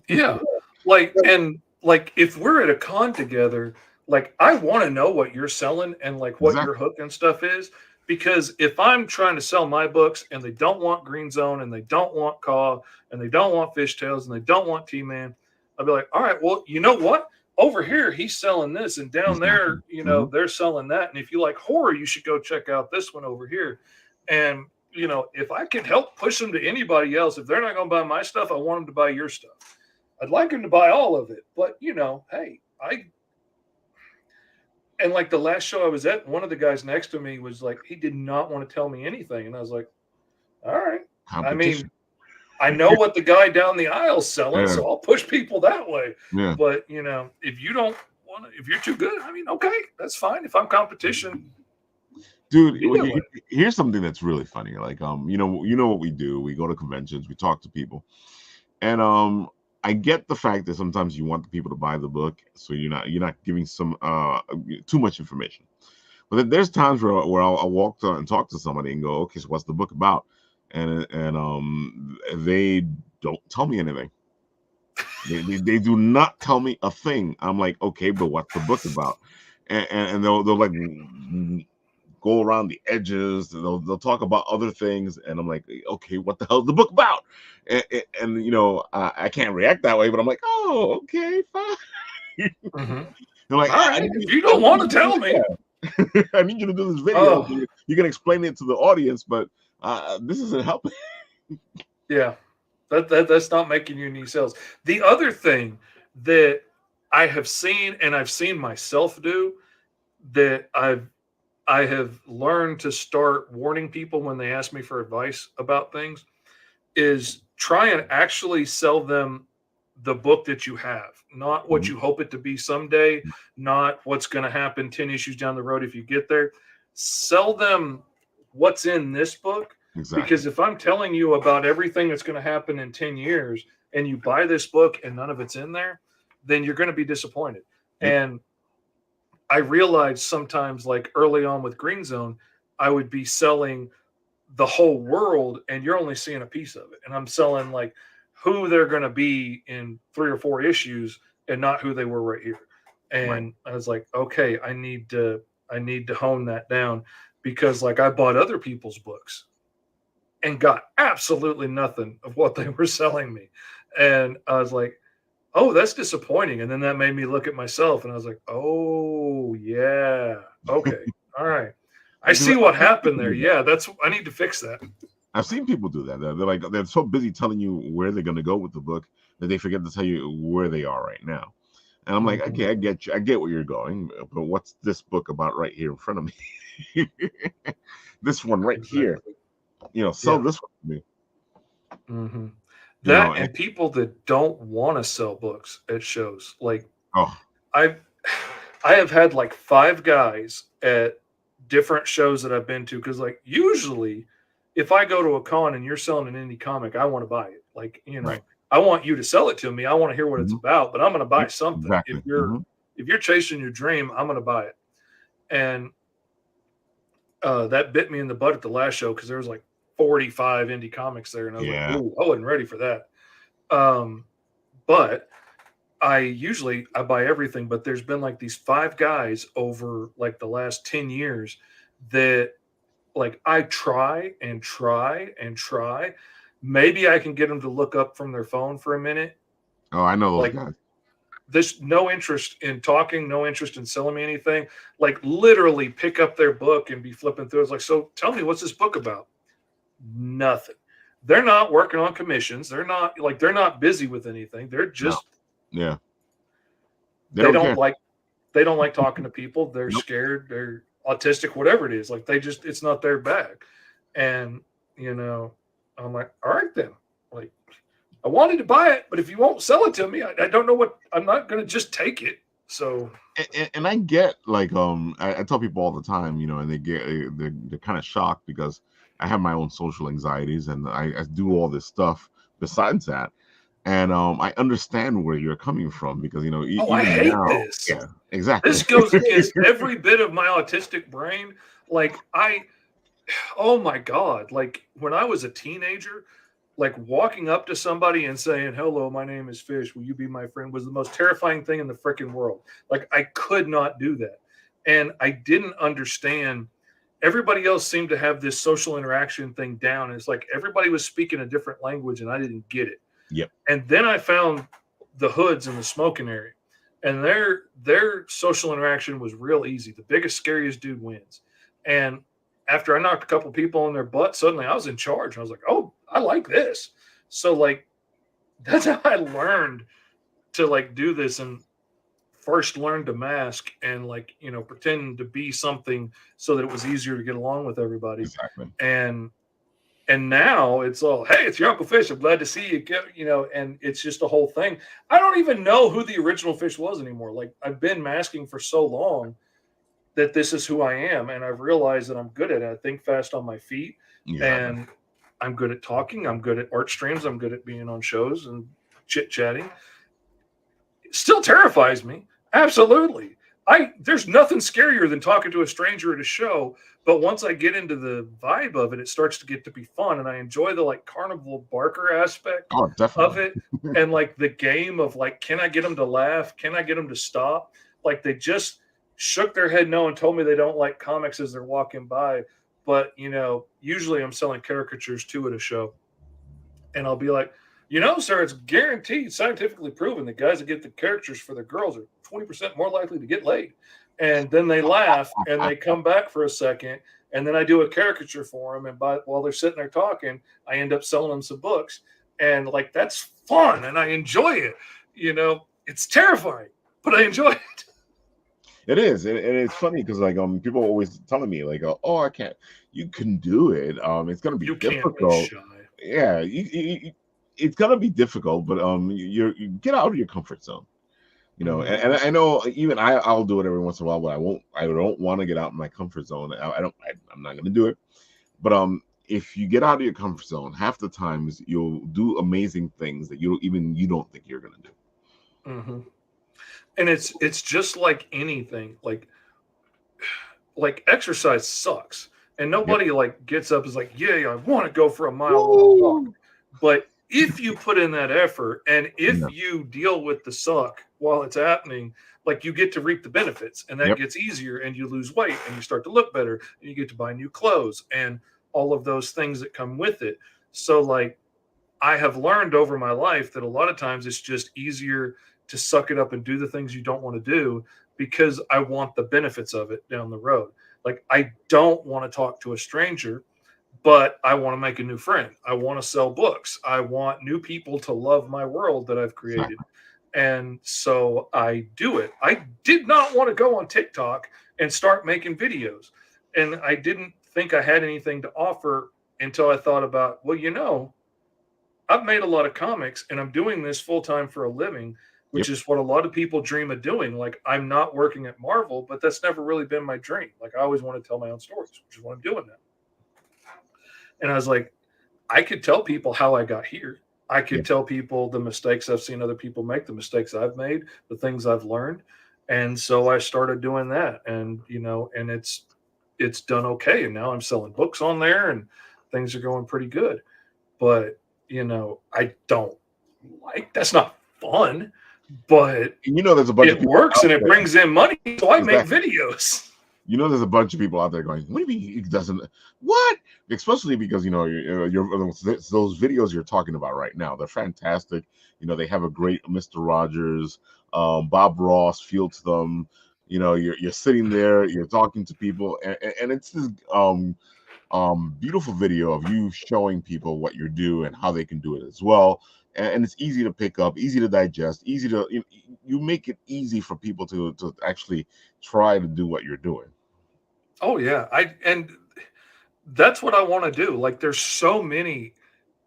D: yeah, like, and like if we're at a con together, like I want to know what you're selling and like what your hook and stuff is, because if I'm trying to sell my books and they don't want Green Zone, and they don't want Caw, and they don't want Fishtails, and they don't want T-Man, I'll be like, all right, well, you know what? Over here, he's selling this, and down there, they're selling that. And if you like horror, you should go check out this one over here. And, if I can help push them to anybody else, if they're not going to buy my stuff, I want them to buy your stuff. I'd like them to buy all of it. But, hey, and like the last show I was at, one of the guys next to me was like, he did not want to tell me anything. And I was like, all right. I mean, I know what the guy down the aisle's selling, so I'll push people that way. Yeah. But, if you don't want to, if you're too good, I mean, okay, that's fine. If I'm competition.
C: Dude,
D: Be that way.
C: here's something that's really funny. Like, you know what we do. We go to conventions, we talk to people, and I get the fact that sometimes you want the people to buy the book, so you're not giving some too much information. But then there's times where I'll walk to and talk to somebody and go, okay, so what's the book about? And they don't tell me anything. They do not tell me a thing. I'm like, okay, but what's the book about? And they'll like go around the edges. They'll talk about other things, and I'm like, okay, what the hell is the book about? And you know, I can't react that way, but I'm like, oh, okay, fine.
D: Mm-hmm.
C: They're like,
D: All right, if you don't want to tell me,
C: I need you to do this video. You can explain it to the audience, but this isn't helping.
D: yeah, that's not making you any sales. The other thing that I have seen, and I've seen myself do, that I have learned to start warning people when they ask me for advice about things, is try and actually sell them the book that you have, not what you hope it to be someday, not what's going to happen 10 issues down the road if you get there. Sell them what's in this book.
C: Exactly.
D: Because if I'm telling you about everything that's going to happen in 10 years and you buy this book and none of it's in there, then you're going to be disappointed.
C: Yep.
D: And I realized sometimes, like early on with Green Zone, I would be selling the whole world and you're only seeing a piece of it. And I'm selling like who they're going to be in 3 or 4 issues and not who they were right here. And
C: Right.
D: I was like, okay, I need to hone that down, because like I bought other people's books and got absolutely nothing of what they were selling me. And I was like, oh, that's disappointing. And then that made me look at myself and I was like, oh yeah. Okay. All right. I see what happened there. Yeah. I need to fix that.
C: I've seen people do that. They're so busy telling you where they're going to go with the book that they forget to tell you where they are right now. And I'm like, okay, I get you. I get where you're going, but what's this book about right here in front of me? This one right here. You know, sell this one to me.
D: Mm-hmm.
C: You know,
D: And people that don't want to sell books at shows. Like,
C: oh,
D: I have had like 5 guys at different shows that I've been to, because like usually if I go to a con and you're selling an indie comic, I want to buy it. Like, you know,
C: right.
D: I want you to sell it to me. I want to hear what it's about, but I'm going to buy something.
C: Exactly.
D: If you're chasing your dream, I'm going to buy it. And that bit me in the butt at the last show, because there was like 45 indie comics there, and I was like, ooh, I wasn't ready for that. But I buy everything, but there's been like these 5 guys over like the last 10 years that like I try and try and try. Maybe I can get them to look up from their phone for a minute.
C: Oh, I know those
D: like,
C: guys.
D: There's no interest in talking, no interest in selling me anything. Like literally pick up their book and be flipping through. It's like, so tell me, what's this book about? Nothing. They're not working on commissions. They're not busy with anything. They're just
C: They
D: don't like talking to people. They're scared. They're autistic, whatever it is. Like it's not their bag. And you know, I'm like, all right then. Like, I wanted to buy it, but if you won't sell it to me, I don't know what. I'm not going to just take it. So,
C: and I get like I tell people all the time, you know, and they're kind of shocked because I have my own social anxieties and I do all this stuff besides that. And I understand where you're coming from, because you know,
D: I hate this.
C: Yeah, exactly.
D: This goes against every bit of my autistic brain. Like oh my God! Like when I was a teenager, like walking up to somebody and saying, "Hello, my name is Fish. Will you be my friend?" was the most terrifying thing in the freaking world. Like I could not do that, and I didn't understand. Everybody else seemed to have this social interaction thing down. And it's like everybody was speaking a different language, and I didn't get it.
C: Yep.
D: And then I found the hoods in the smoking area, and their social interaction was real easy. The biggest, scariest dude wins. And after I knocked a couple people on their butt, suddenly I was in charge. I was like, oh, I like this. So like, that's how I learned to like do this, and first learned to mask and like, you know, pretend to be something so that it was easier to get along with everybody.
C: Exactly.
D: And now it's all, hey, it's your Uncle Fish. I'm glad to see you. You know, and it's just a whole thing. I don't even know who the original Fish was anymore. Like I've been masking for so long that this is who I am, and I've realized that I'm good at it. I think fast on my feet,
C: Exactly.
D: and I'm good at talking. I'm good at art streams. I'm good at being on shows and chit chatting. It still terrifies me. Absolutely. There's nothing scarier than talking to a stranger at a show, but once I get into the vibe of it, it starts to get to be fun, and I enjoy the like carnival barker aspect
C: Oh,
D: of
C: definitely.
D: it, and like the game of like, can I get them to laugh? Can I get them to stop? Like they just shook their head no and told me they don't like comics as they're walking by, but usually I'm selling caricatures too at a show, and I'll be like, sir, it's guaranteed, scientifically proven that guys that get the characters for their girls are 20% more likely to get laid. And then they laugh and they come back for a second. And then I do a caricature for them. And while they're sitting there talking, I end up selling them some books. And like, that's fun. And I enjoy it. It's terrifying, but I enjoy it.
C: It is, and it's funny because like people are always telling me like, oh, I can't. You can do it. It's gonna be
D: You can't be
C: difficult.
D: shy.
C: Yeah, it's gonna be difficult, but you get out of your comfort zone. And I know even I'll do it every once in a while, but I don't want to get out of my comfort zone. I'm not gonna do it. But if you get out of your comfort zone, half the times you'll do amazing things that you don't think you're gonna do.
D: Mm-hmm. And it's just like anything, like exercise sucks, and nobody like gets up is like, yeah, I want to go for a mile long walk. But if you put in that effort, and if you deal with the suck while it's happening, like you get to reap the benefits, and that gets easier, and you lose weight, and you start to look better, and you get to buy new clothes, and all of those things that come with it. So like, I have learned over my life that a lot of times it's just easier to suck it up and do the things you don't want to do because I want the benefits of it down the road. Like, I don't want to talk to a stranger, but I want to make a new friend. I want to sell books. I want new people to love my world that I've created. And so I do it. I did not want to go on TikTok and start making videos. And I didn't think I had anything to offer until I thought about, well, I've made a lot of comics and I'm doing this full time for a living, which is what a lot of people dream of doing. Like, I'm not working at Marvel, but that's never really been my dream. Like, I always want to tell my own stories, which is what I'm doing now. And I was like, I could tell people how I got here. I could tell people the mistakes I've seen other people make, the mistakes I've made, the things I've learned. And so I started doing that, and, and it's done okay. And now I'm selling books on there and things are going pretty good. But, I don't that's not fun, but
C: there's a bunch of people
D: works and it brings in money. So I make videos.
C: There's a bunch of people out there going, what do you mean he doesn't? What? Especially because, you're those videos you're talking about right now, they're fantastic. They have a great Mr. Rogers, Bob Ross feel to them. You're sitting there, you're talking to people, and it's this beautiful video of you showing people what you do and how they can do it as well. And it's easy to pick up, easy to digest, easy to you make it easy for people to actually try to do what you're doing.
D: Oh yeah, and that's what I want to do. Like, there's so many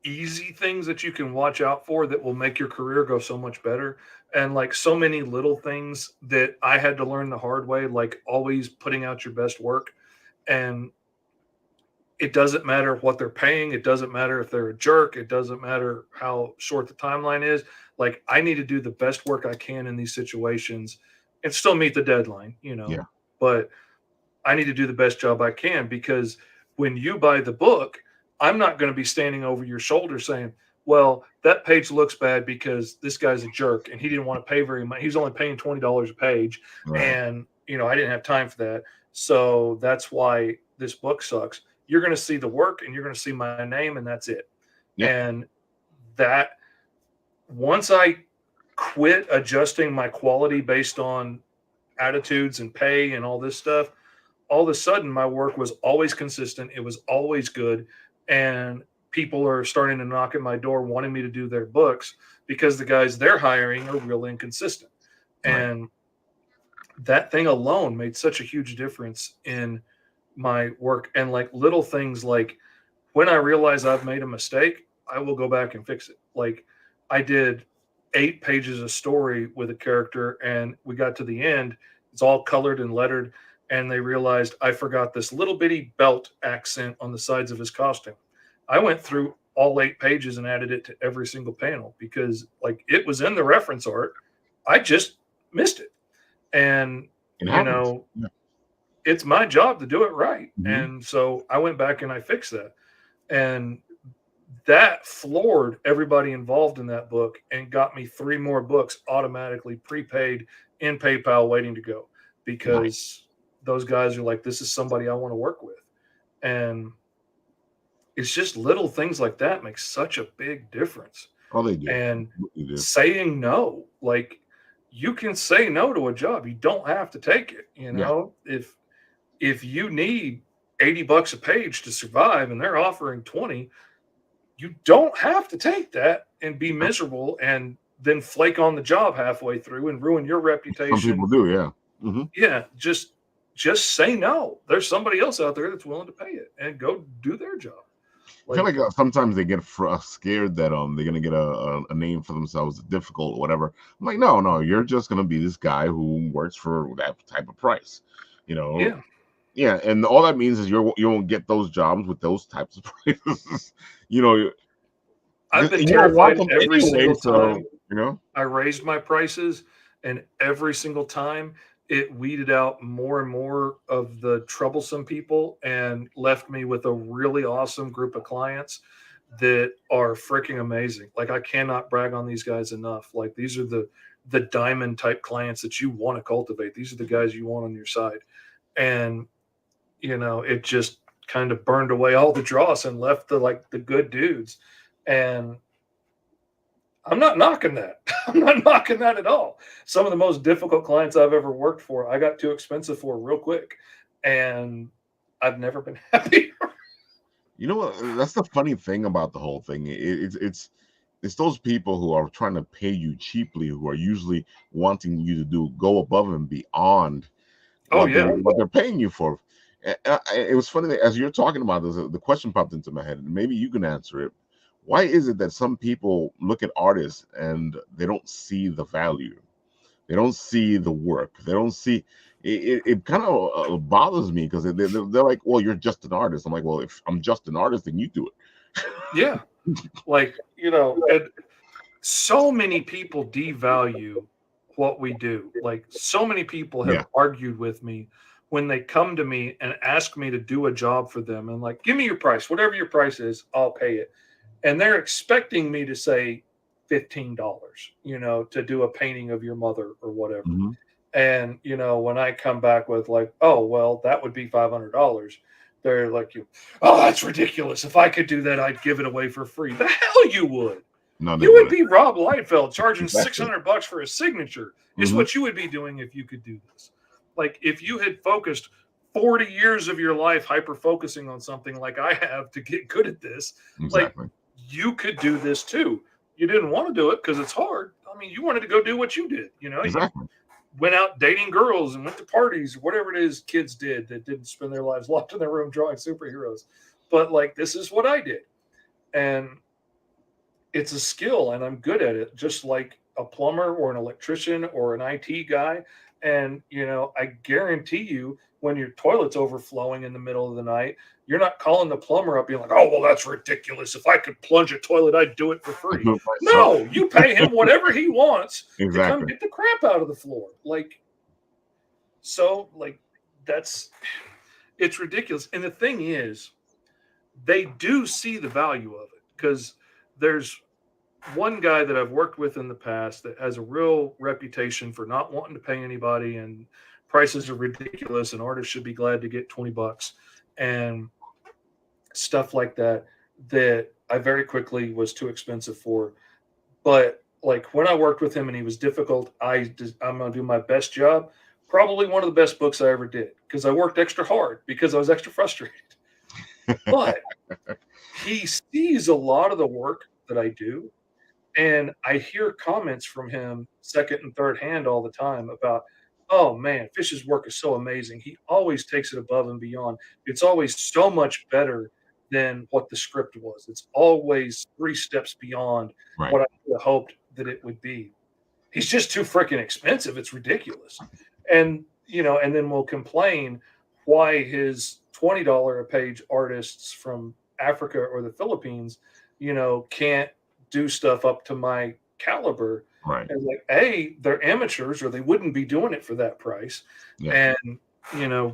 D: easy things that you can watch out for that will make your career go so much better, and like so many little things that I had to learn the hard way, like always putting out your best work. And it doesn't matter what they're paying. It doesn't matter if they're a jerk. It doesn't matter how short the timeline is. Like, I need to do the best work I can in these situations and still meet the deadline, but I need to do the best job I can, because when you buy the book, I'm not going to be standing over your shoulder saying, well, that page looks bad because this guy's a jerk and he didn't want to pay very much. He was only paying $20 a page. Right. And, I didn't have time for that. So that's why this book sucks. You're going to see the work and you're going to see my name, and that's it. Yeah. And that, once I quit adjusting my quality based on attitudes and pay and all this stuff, all of a sudden my work was always consistent. It was always good. And people are starting to knock at my door wanting me to do their books because the guys they're hiring are real inconsistent. Right. And that thing alone made such a huge difference in my work. And like little things, like when I realize I've made a mistake, I will go back and fix it. Like, I did 8 pages of story with a character and we got to the end. It's all colored and lettered. and they realized I forgot this little bitty belt accent on the sides of his costume. I went through all 8 pages and added it to every single panel because like it was in the reference art. I just missed it. And
C: It
D: you
C: happens.
D: know,
C: Yeah.
D: it's my job to do it right.
C: Mhm.
D: And so I went back and I fixed that. And that floored everybody involved in that book and got me 3 more books automatically prepaid in PayPal waiting to go because those guys are like, this is somebody I want to work with. And it's just little things like that make such a big difference.
C: Oh, they do.
D: And
C: They do.
D: saying no, like you can say no to a job. You don't have to take it. You know, if you need $80 a page to survive and they're offering 20, you don't have to take that and be miserable and then flake on the job halfway through and ruin your reputation.
C: Some people do, yeah. Mm-hmm.
D: Yeah, just say no. There's somebody else out there that's willing to pay it and go do their job.
C: I feel like sometimes they get scared that they're gonna get a name for themselves, difficult or whatever. I'm like, no, you're just gonna be this guy who works for that type of price, you know. Yeah, and all that means is you won't get those jobs with those types of prices. You know,
D: I've been terrified every single time.
C: You know,
D: I raised my prices, and every single time it weeded out more and more of the troublesome people and left me with a really awesome group of clients that are freaking amazing. Like I cannot brag on these guys enough. Like these are the diamond type clients that you want to cultivate. These are the guys you want on your side. And you know, it just kind of burned away all the dross and left the good dudes. And I'm not knocking that. I'm not knocking that at all. Some of the most difficult clients I've ever worked for, I got too expensive for real quick. And I've never been happy.
C: You know what? That's the funny thing about the whole thing. It's those people who are trying to pay you cheaply who are usually wanting you to go above and beyond what they're paying you for. It was funny that as you're talking about this, the question popped into my head, and maybe you can answer it. Why is it that some people look at artists and they don't see the value? They don't see the work. They don't see it. It kind of bothers me because they're like, well, you're just an artist. I'm like, well, if I'm just an artist, then you do it.
D: Yeah. Like, you know, and so many people devalue what we do. Like so many people have argued with me when they come to me and ask me to do a job for them and like, give me your price, whatever your price is, I'll pay it. And they're expecting me to say $15, you know, to do a painting of your mother or whatever.
C: Mm-hmm.
D: And, you know, when I come back with like, oh, well, that would be $500. They're like, oh, that's ridiculous. If I could do that, I'd give it away for free. The hell you would.
C: No,
D: you would be Rob Liefeld charging $600 for a signature is what you would be doing if you could do this. Like if you had focused 40 years of your life hyper-focusing on something like I have to get good at this, like you could do this too. You didn't want to do it because it's hard. I mean, you wanted to go do what you did. You know, you went out dating girls and went to parties, whatever it is kids did that didn't spend their lives locked in their room drawing superheroes. But like, this is what I did. And it's a skill and I'm good at it, just like a plumber or an electrician or an IT guy. And, you know, I guarantee you when your toilet's overflowing in the middle of the night, you're not calling the plumber up being like, oh, well, that's ridiculous. If I could plunge a toilet, I'd do it for free. No, you pay him whatever he wants to come get the crap out of the floor. Like, so like it's ridiculous. And the thing is, they do see the value of it because there's one guy that I've worked with in the past that has a real reputation for not wanting to pay anybody and prices are ridiculous and artists should be glad to get $20 and stuff like that I very quickly was too expensive for. But like when I worked with him and he was difficult, I'm going to do my best job. Probably one of the best books I ever did because I worked extra hard because I was extra frustrated. But he sees a lot of the work that I do. And I hear comments from him second and third hand all the time about, oh man, Fish's work is so amazing. He always takes it above and beyond. It's always so much better than what the script was. It's always 3 steps beyond what I hoped that it would be. He's just too freaking expensive. It's ridiculous. And, and then will complain why his $20 a page artists from Africa or the Philippines, can't do stuff up to my caliber.
C: Right.
D: And like, A, they're amateurs or they wouldn't be doing it for that price.
C: Yeah.
D: And,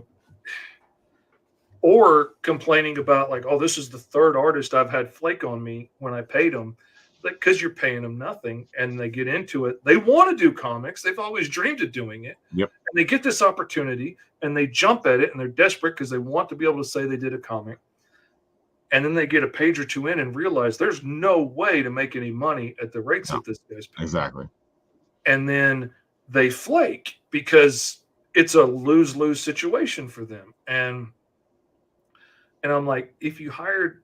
D: or complaining about like, oh, this is the third artist I've had flake on me when I paid them. Like, because you're paying them nothing and they get into it. They want to do comics. They've always dreamed of doing it.
C: Yep.
D: And they get this opportunity and they jump at it and they're desperate because they want to be able to say they did a comic. And then they get a page or two in and realize there's no way to make any money at the rates that this guy's paying.
C: Exactly.
D: And then they flake because it's a lose-lose situation for them. And I'm like, if you hired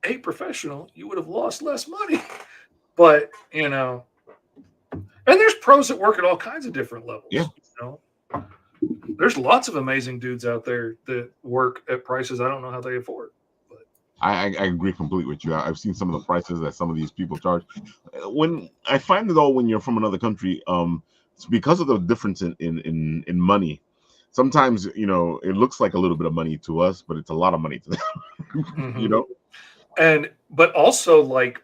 D: a professional, you would have lost less money. But, and there's pros that work at all kinds of different levels.
C: Yeah.
D: There's lots of amazing dudes out there that work at prices I don't know how they afford. But
C: I agree completely with you. I've seen some of the prices that some of these people charge. When I find though, when you're from another country, it's because of the difference in money. Sometimes, it looks like a little bit of money to us, but it's a lot of money to them,
D: mm-hmm. But also like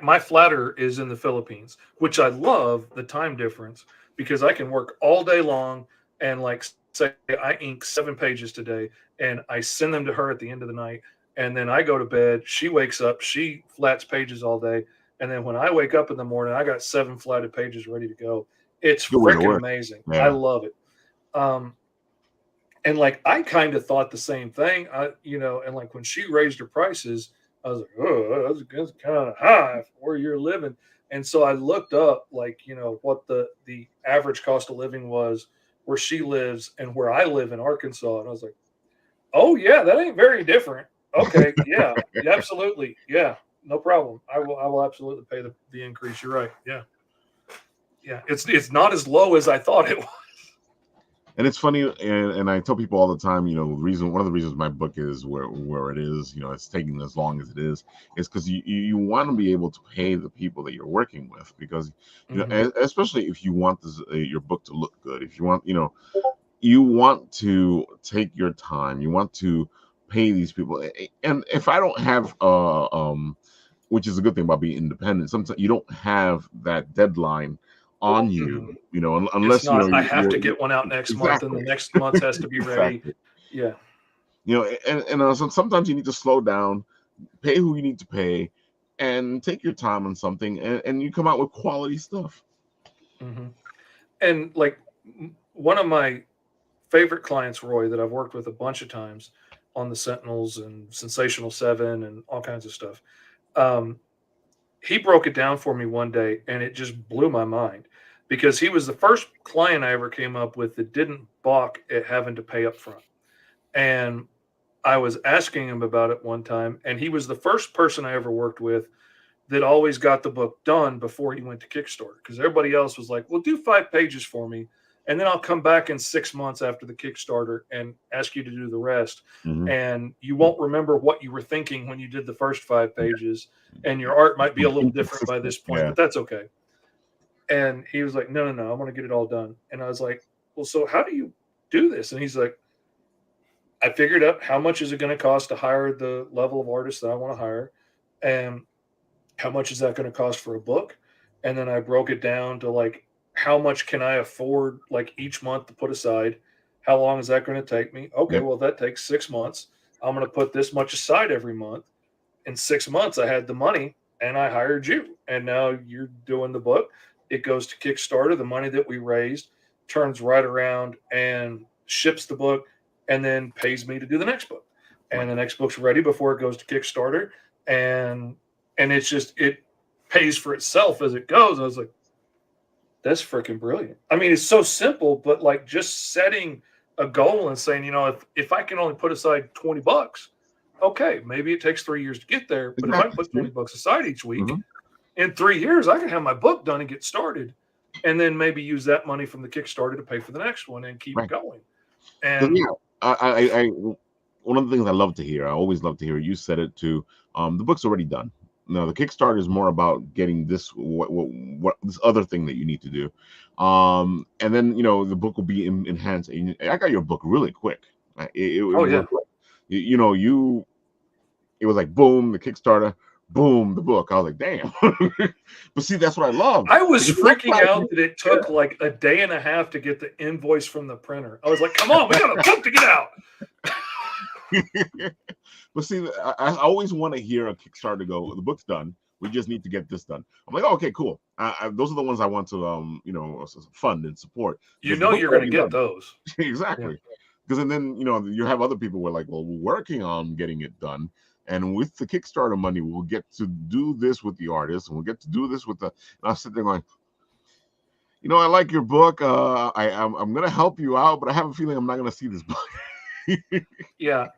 D: my flatter is in the Philippines, which I love the time difference because I can work all day long and like say I ink 7 pages today and I send them to her at the end of the night. And then I go to bed, she wakes up, she flats pages all day. And then when I wake up in the morning, I got 7 flatted pages ready to go. It's freaking amazing. Yeah. I love it. And like, I kind of thought the same thing, and like when she raised her prices, I was like, oh, that's kind of high for where you're living. And so I looked up like, what the average cost of living was where she lives and where I live in Arkansas. And I was like, oh yeah, that ain't very different. Okay. Yeah, absolutely. Yeah, no problem. I will absolutely pay the increase. You're right. Yeah. Yeah. It's not as low as I thought it was.
C: And it's funny, and I tell people all the time, one of the reasons my book is where it is, it's taking as long as it is because you want to be able to pay the people that you're working with because, especially if you want your book to look good, if you want, you want to take your time, you want to pay these people. And if I don't have, which is a good thing about being independent, sometimes you don't have that deadline on you, unless
D: I have to get one out next month, and the next month has to be ready. Yeah,
C: and sometimes you need to slow down, pay who you need to pay, and take your time on something, and you come out with quality stuff.
D: Mm-hmm. And like one of my favorite clients, Roy, that I've worked with a bunch of times on the Sentinels and Sensational 7 and all kinds of stuff. He broke it down for me one day and it just blew my mind because he was the first client I ever came up with that didn't balk at having to pay up front. And I was asking him about it one time, and he was the first person I ever worked with that always got the book done before he went to Kickstarter, because everybody else was like, well, do 5 pages for me, and then I'll come back in 6 months after the Kickstarter and ask you to do the rest. Mm-hmm. And you won't remember what you were thinking when you did the first 5 pages, and your art might be a little different by this point, but that's okay. And he was like, no, I want to get it all done. And I was like, well, so how do you do this? And he's like, I figured out how much is it going to cost to hire the level of artists that I want to hire, and how much is that going to cost for a book? And then I broke it down to like, how much can I afford like each month to put aside? How long is that going to take me? Okay, well, that takes 6 months. I'm going to put this much aside every month. In 6 months, I had the money and I hired you. And now you're doing the book. It goes to Kickstarter. The money that we raised turns right around and ships the book and then pays me to do the next book. And the next book's ready before it goes to Kickstarter. And it's just, it pays for itself as it goes. I was like, that's freaking brilliant. I mean, it's so simple, but like just setting a goal and saying, if I can only put aside $20, okay, maybe it takes 3 years to get there. But if I put $20 aside each week, in 3 years, I can have my book done and get started. And then maybe use that money from the Kickstarter to pay for the next one and keep going. And
C: I one of the things I love to hear, I always love to hear, you said it too, the book's already done. No, the Kickstarter is more about getting this what this other thing that you need to do, and then the book will be enhanced. And I got your book really quick. It
D: Oh yeah.
C: was it was like boom the Kickstarter, boom the book. I was like, damn. But see, that's what I love.
D: I was freaking out that it took like a day and a half to get the invoice from the printer. I was like, come on, we got a book to get out.
C: But see, I always want to hear a Kickstarter go, the book's done. We just need to get this done. I'm like, oh, okay, cool. Those are the ones I want to, fund and support.
D: You're going to get those.
C: Exactly. Because then, you have other people who are like, well, we're working on getting it done. And with the Kickstarter money, we'll get to do this with the artist, and we'll get to do this with the. And I sit there going, I like your book. I'm going to help you out, but I have a feeling I'm not going to see this book.
D: Yeah,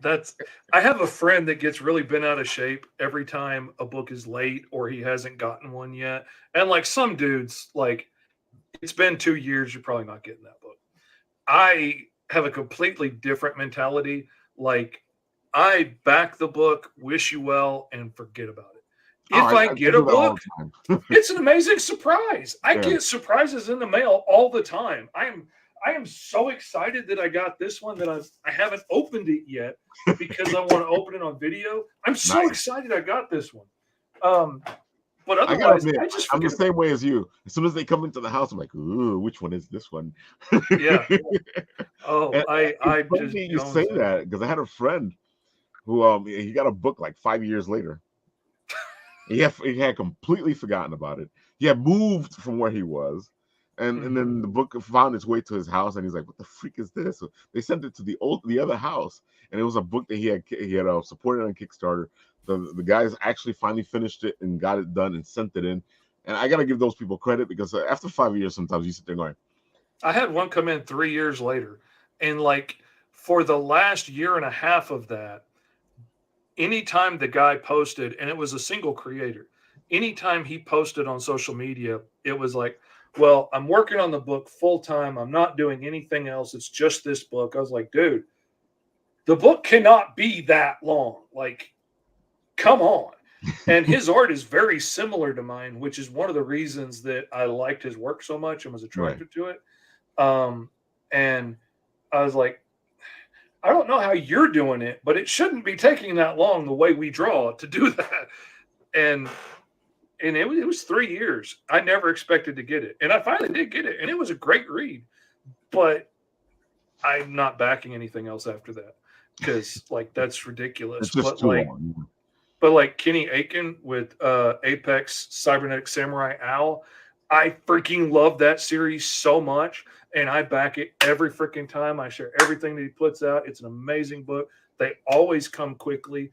D: I have a friend that gets really bent out of shape every time a book is late or he hasn't gotten one yet. And like some dudes, like it's been 2 years, you're probably not getting that book. I have a completely different mentality. Like I back the book, wish you well, and forget about it. If I get a book, it's an amazing surprise. I get surprises in the mail all the time. I am so excited that I got this one that I haven't opened it yet because I want to open it on video. I'm so excited I got this one. But otherwise,
C: I'm the same way as you. As soon as they come into the house, I'm like, ooh, which one is this one?
D: Yeah. Oh, I
C: just you say that because I had a friend who he got a book like 5 years later. He had completely forgotten about it. He had moved from where he was. And then the book found its way to his house, and he's like, "What the freak is this?" So they sent it to the other house, and it was a book that he had supported on Kickstarter. The guys actually finally finished it and got it done and sent it in. And I gotta give those people credit because after 5 years, sometimes you sit there going.
D: I had one come in 3 years later, and like for the last year and a half of that, anytime the guy posted, and it was a single creator, anytime he posted on social media, it was like, well, I'm working on the book full time. I'm not doing anything else. It's just this book. I was like, dude, the book cannot be that long. Like, come on. And his art is very similar to mine, which is one of the reasons that I liked his work so much and was attracted to it. And I was like, I don't know how you're doing it, but it shouldn't be taking that long the way we draw to do that. And it was 3 years. I never expected to get it. And I finally did get it. And it was a great read. But I'm not backing anything else after that. Because, like, that's ridiculous.
C: It's just too long.
D: But, like, Kenny Aiken with Apex Cybernetic Samurai Owl, I freaking love that series so much. And I back it every freaking time. I share everything that he puts out. It's an amazing book. They always come quickly.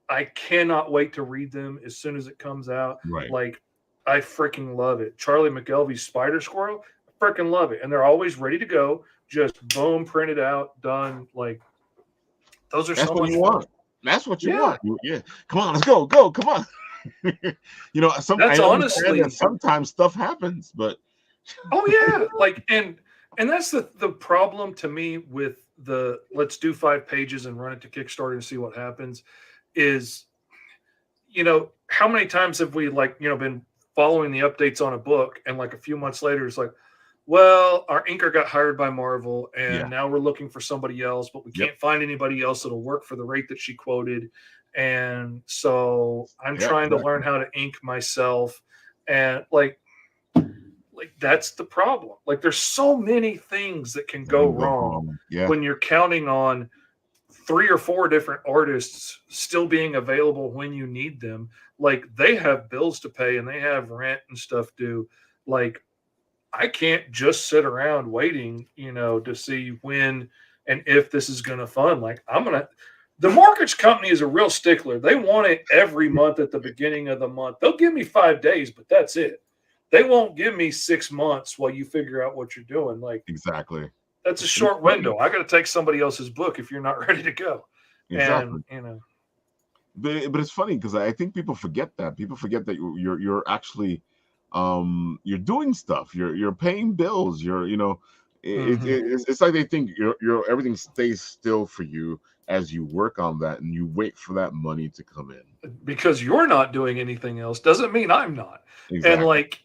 D: I cannot wait to read them as soon as it comes out.
C: Right.
D: Like, I freaking love it. Charlie McKelvey's Spider Squirrel, I freaking love it. And they're always ready to go. Just boom, printed out, done. Like, those are so much fun.
C: That's what you want. Yeah. Come on, let's go. Come on.
D: That's honestly
C: sometimes stuff happens, but
D: oh yeah. Like, and that's the problem to me with the let's do 5 pages and run it to Kickstarter and see what happens. Is, how many times have we been following the updates on a book and like a few months later it's like, well, our inker got hired by Marvel and now we're looking for somebody else, but we can't find anybody else that'll work for the rate that she quoted. And so I'm trying to learn how to ink myself. And like that's the problem. Like there's so many things that can go wrong when you're counting on 3 or 4 different artists still being available when you need them. Like they have bills to pay and they have rent and stuff due. Like I can't just sit around waiting, to see when and if this is going to fund. Like the mortgage company is a real stickler. They want it every month at the beginning of the month. They'll give me 5 days, but that's it. They won't give me 6 months while you figure out what you're doing. Like
C: exactly.
D: That's a short window. I got to take somebody else's book if you're not ready to go.
C: Exactly.
D: And,
C: but it's funny because I think people forget that. People forget that you're actually you're doing stuff. You're paying bills. It's like they think you're everything stays still for you as you work on that, and you wait for that money to come in.
D: Because you're not doing anything else doesn't mean I'm not. And
C: Exactly.
D: like,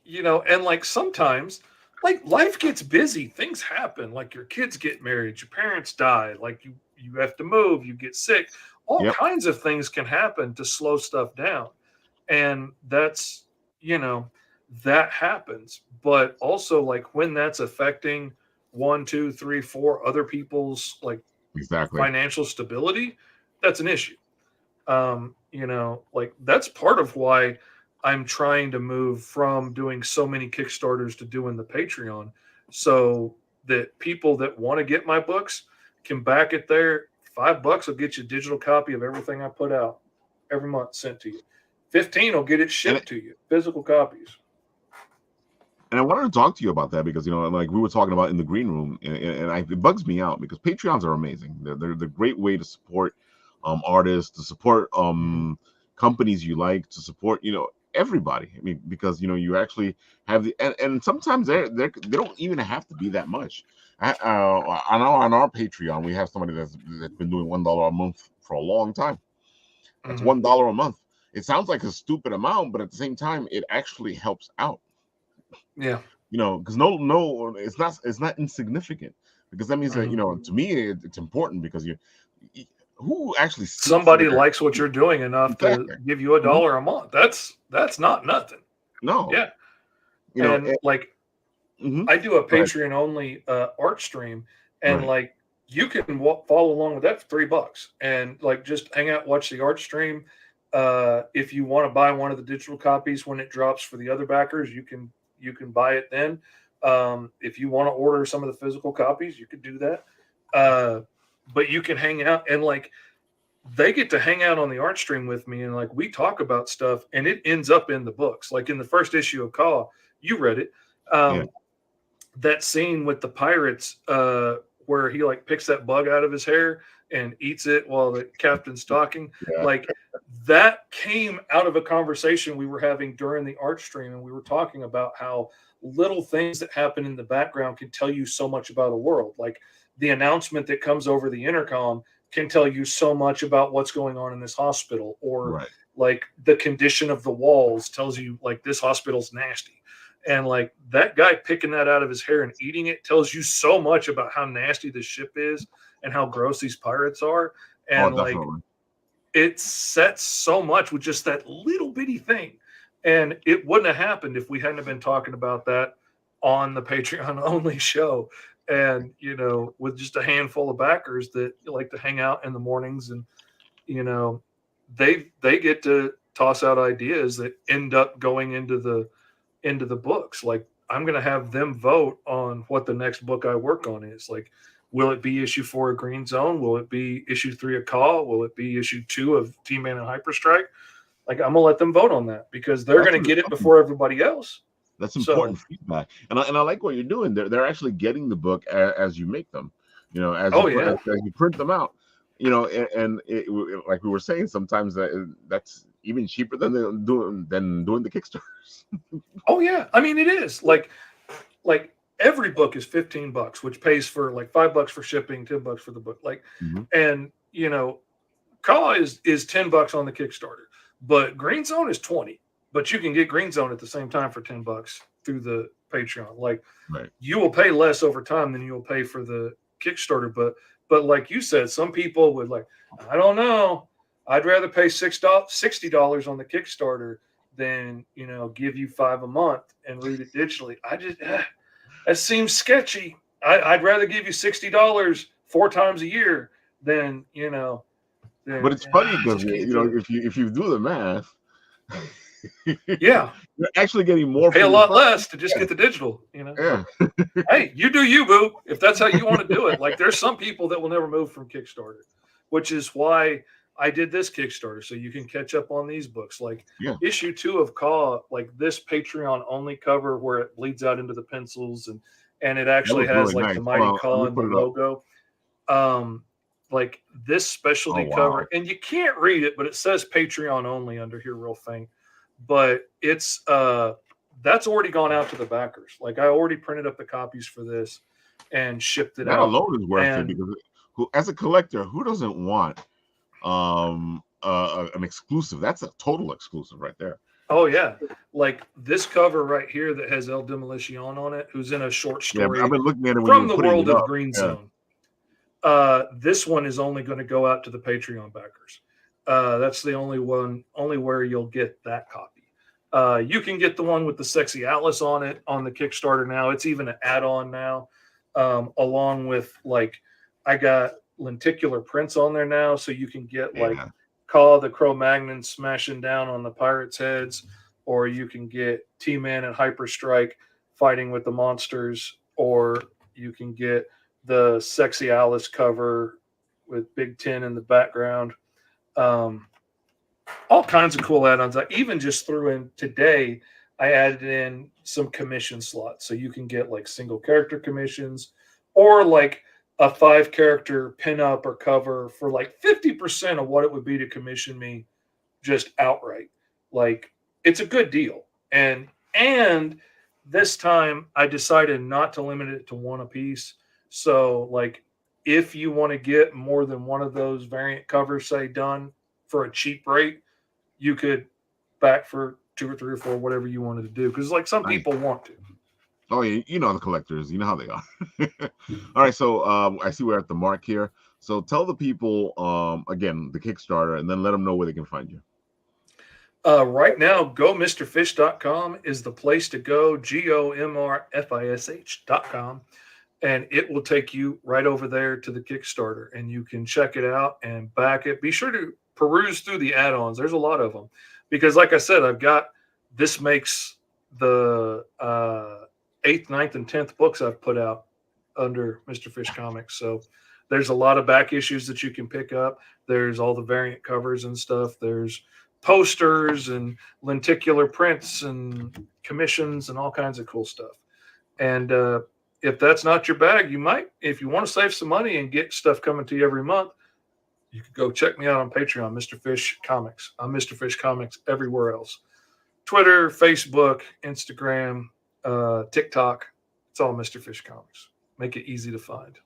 D: and like sometimes like life gets busy, things happen, like your kids get married, your parents die, like you have to move, you get sick, all
C: Yep.
D: kinds of things can happen to slow stuff down. And that's, you know, that happens. But also like when that's affecting one, two, three, four other people's like
C: Exactly.
D: financial stability, that's an issue. Like that's part of why I'm trying to move from doing so many Kickstarters to doing the Patreon, so that people that want to get my books can back it there. $5 will get you a digital copy of everything I put out every month sent to you. 15 will get it shipped to you, physical copies.
C: And I wanted to talk to you about that because like we were talking about in the green room, and it bugs me out because Patreons are amazing. They're the great way to support artists, to support companies you like, to support everybody. I mean, because you actually have and sometimes they don't even have to be that much. On our Patreon, we have somebody that's been doing $1 a month for a long time. That's $1 a month. It sounds like a stupid amount, but at the same time, it actually helps out.
D: Yeah.
C: Because no, it's not insignificant, because that means that to me it's important, because who actually
D: somebody likes what you're doing enough
C: exactly.
D: to give you $1 a month. That's not nothing.
C: No.
D: Yeah. I do a Patreon only art stream, and like you can follow along with that for $3 and like just hang out, watch the art stream. If you want to buy one of the digital copies when it drops for the other backers, you can buy it then. If you want to order some of the physical copies, you could do that. But you can hang out, and like they get to hang out on the art stream with me, and like we talk about stuff, and it ends up in the books. Like in the first issue of Caw, you read it. That scene with the pirates where he like picks that bug out of his hair and eats it while the captain's talking. Like that came out of a conversation we were having during the art stream, and we were talking about how little things that happen in the background can tell you so much about a world. Like the announcement that comes over the intercom can tell you so much about what's going on in this hospital, or like the condition of the walls tells you like this hospital's nasty. And like that guy picking that out of his hair and eating it tells you so much about how nasty this ship is and how gross these pirates are. And like it sets so much with just that little bitty thing. And it wouldn't have happened if we hadn't been talking about that on the Patreon only show. And, with just a handful of backers that like to hang out in the mornings, and, they get to toss out ideas that end up going into the books. Like I'm going to have them vote on what the next book I work on is. Like, will it be issue 4 of Green Zone? Will it be issue 3 of Caw? Will it be issue 2 of T-Man and Hyperstrike? Like I'm gonna let them vote on that because they're going to get it before everybody else.
C: That's important feedback, and I like what you're doing. They're actually getting the book as you make them, as you print them out, and like we were saying, sometimes that's even cheaper than doing the Kickstarters.
D: Oh yeah, I mean it is like every book is $15, which pays for like $5 for shipping, $10 for the book. Like, and Caw is $10 on the Kickstarter, but Green Zone is 20. But you can get Green Zone at the same time for $10 through the Patreon. Like you will pay less over time than you'll pay for the Kickstarter. But like you said, some people would like, I don't know, I'd rather pay $60 on the Kickstarter than give you $5 a month and read it digitally. That seems sketchy. I'd rather give you $60 4 times a year than
C: But it's funny because if you do the math.
D: Yeah,
C: you're actually getting more.
D: Pay a lot less to just get the digital.
C: Yeah.
D: Hey, you do you, boo. If that's how you want to do it. Like, there's some people that will never move from Kickstarter, which is why I did this Kickstarter, so you can catch up on these books. Like issue 2 of Caw, like this Patreon only cover where it bleeds out into the pencils, and it actually has really nice. The Mighty Caw and the logo. Like this specialty cover, and you can't read it, but it says Patreon only under here real faint. But it's that's already gone out to the backers. Like I already printed up the copies for this, and shipped it
C: That
D: out.
C: alone is worth it, because as a collector, who doesn't want an exclusive? That's a total exclusive right there.
D: Oh yeah, like this cover right here that has El Demolition on it, who's in a short story
C: I've been looking at it when you
D: from
C: were
D: the
C: putting
D: world
C: it
D: of
C: up.
D: Green
C: Yeah.
D: Zone. This one is only going to go out to the Patreon backers. That's the only one, only where you'll get that copy. You can get the one with the sexy Atlas on it on the Kickstarter now. It's even an add-on now, along with like I got lenticular prints on there now, so you can get like Call the Cro-Magnon smashing down on the pirates' heads, or you can get T-Man and Hyperstrike fighting with the monsters, or you can get the sexy Alice cover with Big Ten in the background. All kinds of cool add-ons. I even just threw in today, I added in some commission slots. So you can get like single character commissions, or like a 5-character pinup or cover for like 50% of what it would be to commission me just outright. Like, it's a good deal. And this time I decided not to limit it to one a piece. So like, if you want to get more than one of those variant covers, say, done for a cheap rate, you could back for 2 or 3 or 4, whatever you wanted to do. Because like some people want to.
C: Oh yeah, you know the collectors, you know how they are. All right, so I see we're at the mark here. So tell the people again the Kickstarter, and then let them know where they can find you.
D: Right now, GoMrFish.com is the place to go. GoMrFish.com, and it will take you right over there to the Kickstarter, and you can check it out and back it. Be sure to peruse through the add-ons. There's a lot of them, because like I said, I've got this makes the 8th, 9th, and 10th books I've put out under Mr. Fish Comics. So there's a lot of back issues that you can pick up. There's all the variant covers and stuff. There's posters and lenticular prints and commissions and all kinds of cool stuff. And if that's not your bag, you might, if you want to save some money and get stuff coming to you every month, you could go check me out on Patreon, Mr. Fish Comics. I'm Mr. Fish Comics everywhere else. Twitter, Facebook, Instagram, TikTok. It's all Mr. Fish Comics. Make it easy to find.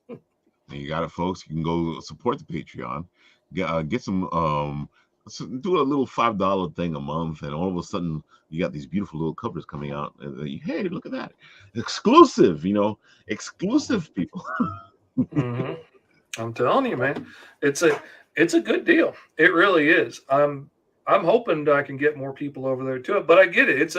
C: You got it, folks. You can go support the Patreon. Get some do a little $5 thing a month, and all of a sudden you got these beautiful little covers coming out. And hey, look at that. Exclusive, exclusive people.
D: Mm-hmm. I'm telling you, man, it's a good deal. It really is. I'm hoping I can get more people over there to it, but I get it.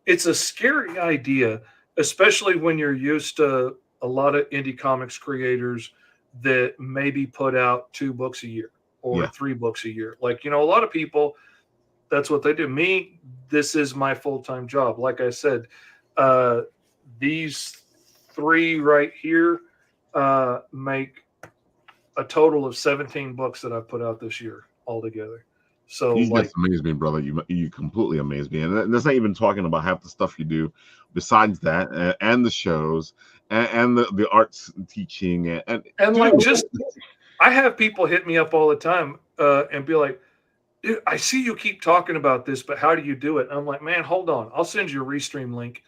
D: It's a scary idea, especially when you're used to a lot of indie comics creators that maybe put out 2 books a year or 3 books a year. Like, a lot of people, that's what they do. Me, this is my full-time job. Like I said, these 3 right here make a total of 17 books that I've put out this year altogether. So
C: You just amaze me, brother. You completely amaze me, and that's not even talking about half the stuff you do besides that, and the shows, and the arts teaching, and
D: like, just I have people hit me up all the time and be like, "Dude, I see you keep talking about this, but how do you do it?" And I'm like, "Man, hold on. I'll send you a Restream link.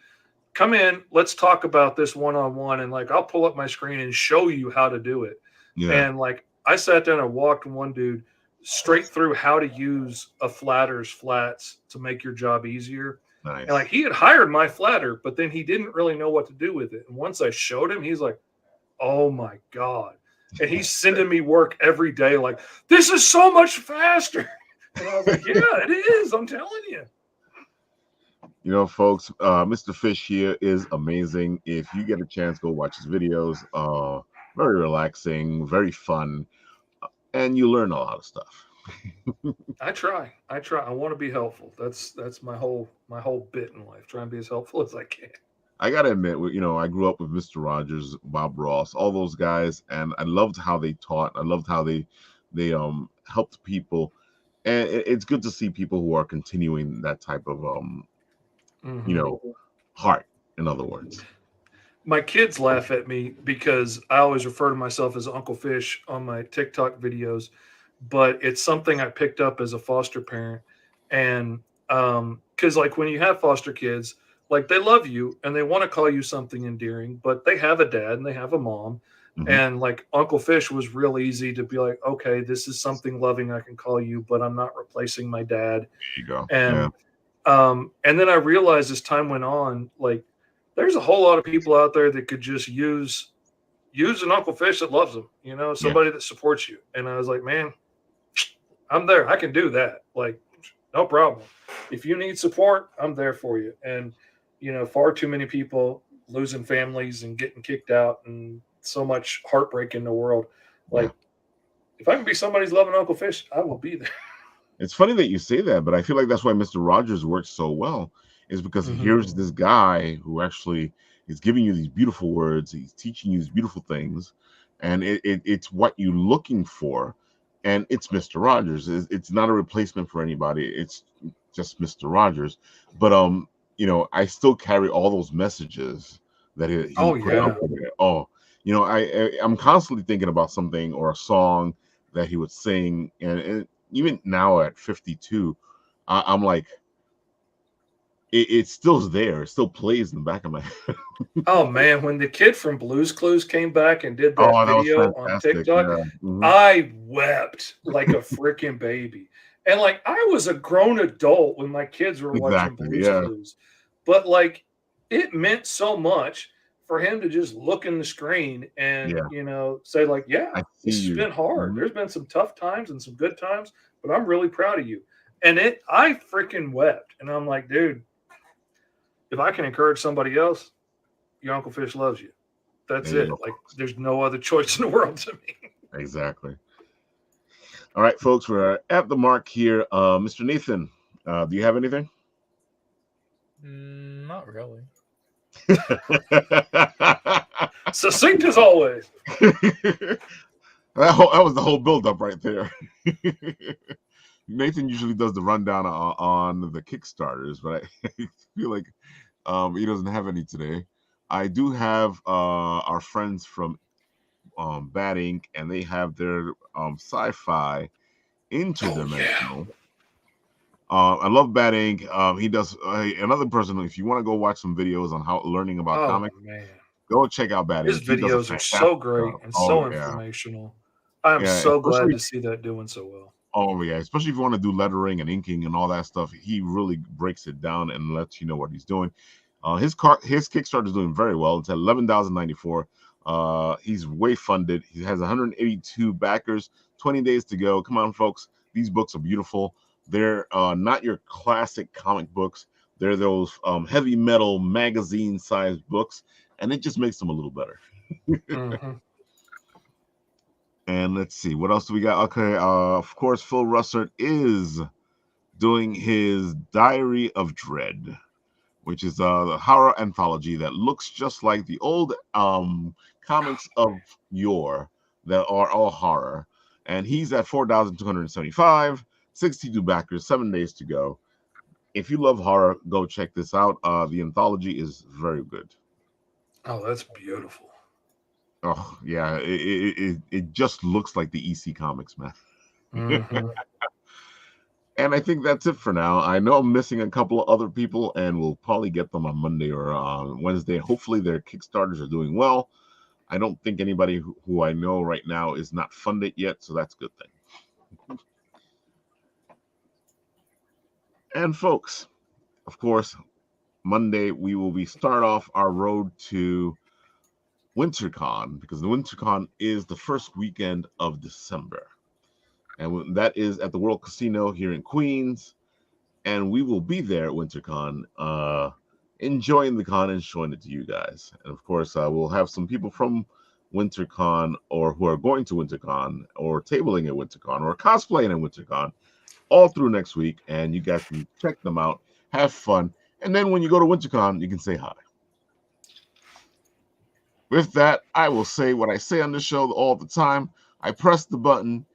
D: Come in, let's talk about this one-on-one, and like I'll pull up my screen and show you how to do it." And like I sat down and walked one dude straight through how to use a flatter's flats to make your job easier.
C: Nice.
D: And like he had hired my flatter, but then he didn't really know what to do with it. And once I showed him, he's like, "Oh my God." And he's sending me work every day like, "This is so much faster." And I was like, "Yeah, it is. I'm telling you."
C: Folks, Mr. Fish here is amazing. If you get a chance, go watch his videos. Very relaxing, very fun, and you learn a lot of stuff.
D: I try. I want to be helpful. That's my whole bit in life. Try and be as helpful as I can.
C: I gotta admit, I grew up with Mr. Rogers, Bob Ross, all those guys, and I loved how they taught. I loved how they helped people, and it's good to see people who are continuing that type of heart. In other words,
D: my kids laugh at me because I always refer to myself as Uncle Fish on my TikTok videos, but it's something I picked up as a foster parent, and because like when you have foster kids, like they love you and they want to call you something endearing, but they have a dad and they have a mom. And like Uncle Fish was real easy to be like, okay, this is something loving I can call you, but I'm not replacing my dad.
C: There you go.
D: And then I realized as time went on, like there's a whole lot of people out there that could just use an Uncle Fish that loves them, somebody that supports you. And I was like, man, I'm there. I can do that. Like, no problem. If you need support, I'm there for you. And, far too many people losing families and getting kicked out and so much heartbreak in the world. Like, if I can be somebody's loving Uncle Fish, I will be there.
C: It's funny that you say that, but I feel like that's why Mr. Rogers works so well, is because here's this guy who actually is giving you these beautiful words. He's teaching you these beautiful things, and it's what you're looking for. And it's Mr. Rogers. It's not a replacement for anybody. It's just Mr. Rogers. But I still carry all those messages that he put out there. I'm constantly thinking about something or a song that he would sing, and even now at 52, I'm like, it still's there. It still plays in the back of my head.
D: Oh man, when the kid from Blue's Clues came back and did that video on TikTok, I wept like a freaking baby. And like I was a grown adult when my kids were watching Blue's Clues. But like it meant so much for him to just look in the screen and say like, this has been hard. There's been some tough times and some good times, but I'm really proud of you. And I freaking wept. And I'm like, dude, if I can encourage somebody else, your Uncle Fish loves you. That's it. Like there's no other choice in the world to me.
C: Exactly. All right, folks, we're at the mark here. Mr. Nathan, do you have anything?
E: Not really.
D: Succinct as always.
C: That was the whole build-up right there. Nathan usually does the rundown on the Kickstarters, but I feel like he doesn't have any today. I do have our friends from Bad Ink, and they have their sci-fi interdimensional. I love Bad Ink. He does another person. If you want to go watch some videos on how learning about comics, go check out Bad Ink.
D: His videos are so great and so informational. I'm so glad to see that doing so well.
C: Oh yeah, especially if you want to do lettering and inking and all that stuff, he really breaks it down and lets you know what he's doing. His Kickstarter is doing very well. It's at 11,094. He's way funded. He has 182 backers. 20 days to go. Come on, folks. These books are beautiful. They're not your classic comic books. They're those heavy metal magazine-sized books, and it just makes them a little better. And let's see, what else do we got? Okay, of course, Phil Russert is doing his Diary of Dread, which is the horror anthology that looks just like the old comics of yore that are all horror. And he's at 4,275, 62 backers, 7 days to go. If you love horror, go check this out. The anthology is very good.
D: Oh, that's beautiful.
C: Oh yeah, it just looks like the EC Comics, man. And I think that's it for now. I know I'm missing a couple of other people, and we'll probably get them on Monday or on Wednesday. Hopefully their Kickstarters are doing well. I don't think anybody who I know right now is not funded yet, so that's a good thing. And folks, of course, Monday we will start off our road to WinterCon, because the WinterCon is the first weekend of December, and that is at the World Casino here in Queens, and we will be there at WinterCon, enjoying the con and showing it to you guys. And of course, we'll have some people from WinterCon, or who are going to WinterCon, or tabling at WinterCon, or cosplaying at WinterCon, all through next week, and you guys can check them out, have fun, and then when you go to WinterCon, you can say hi. With that, I will say what I say on this show all the time. I press the button,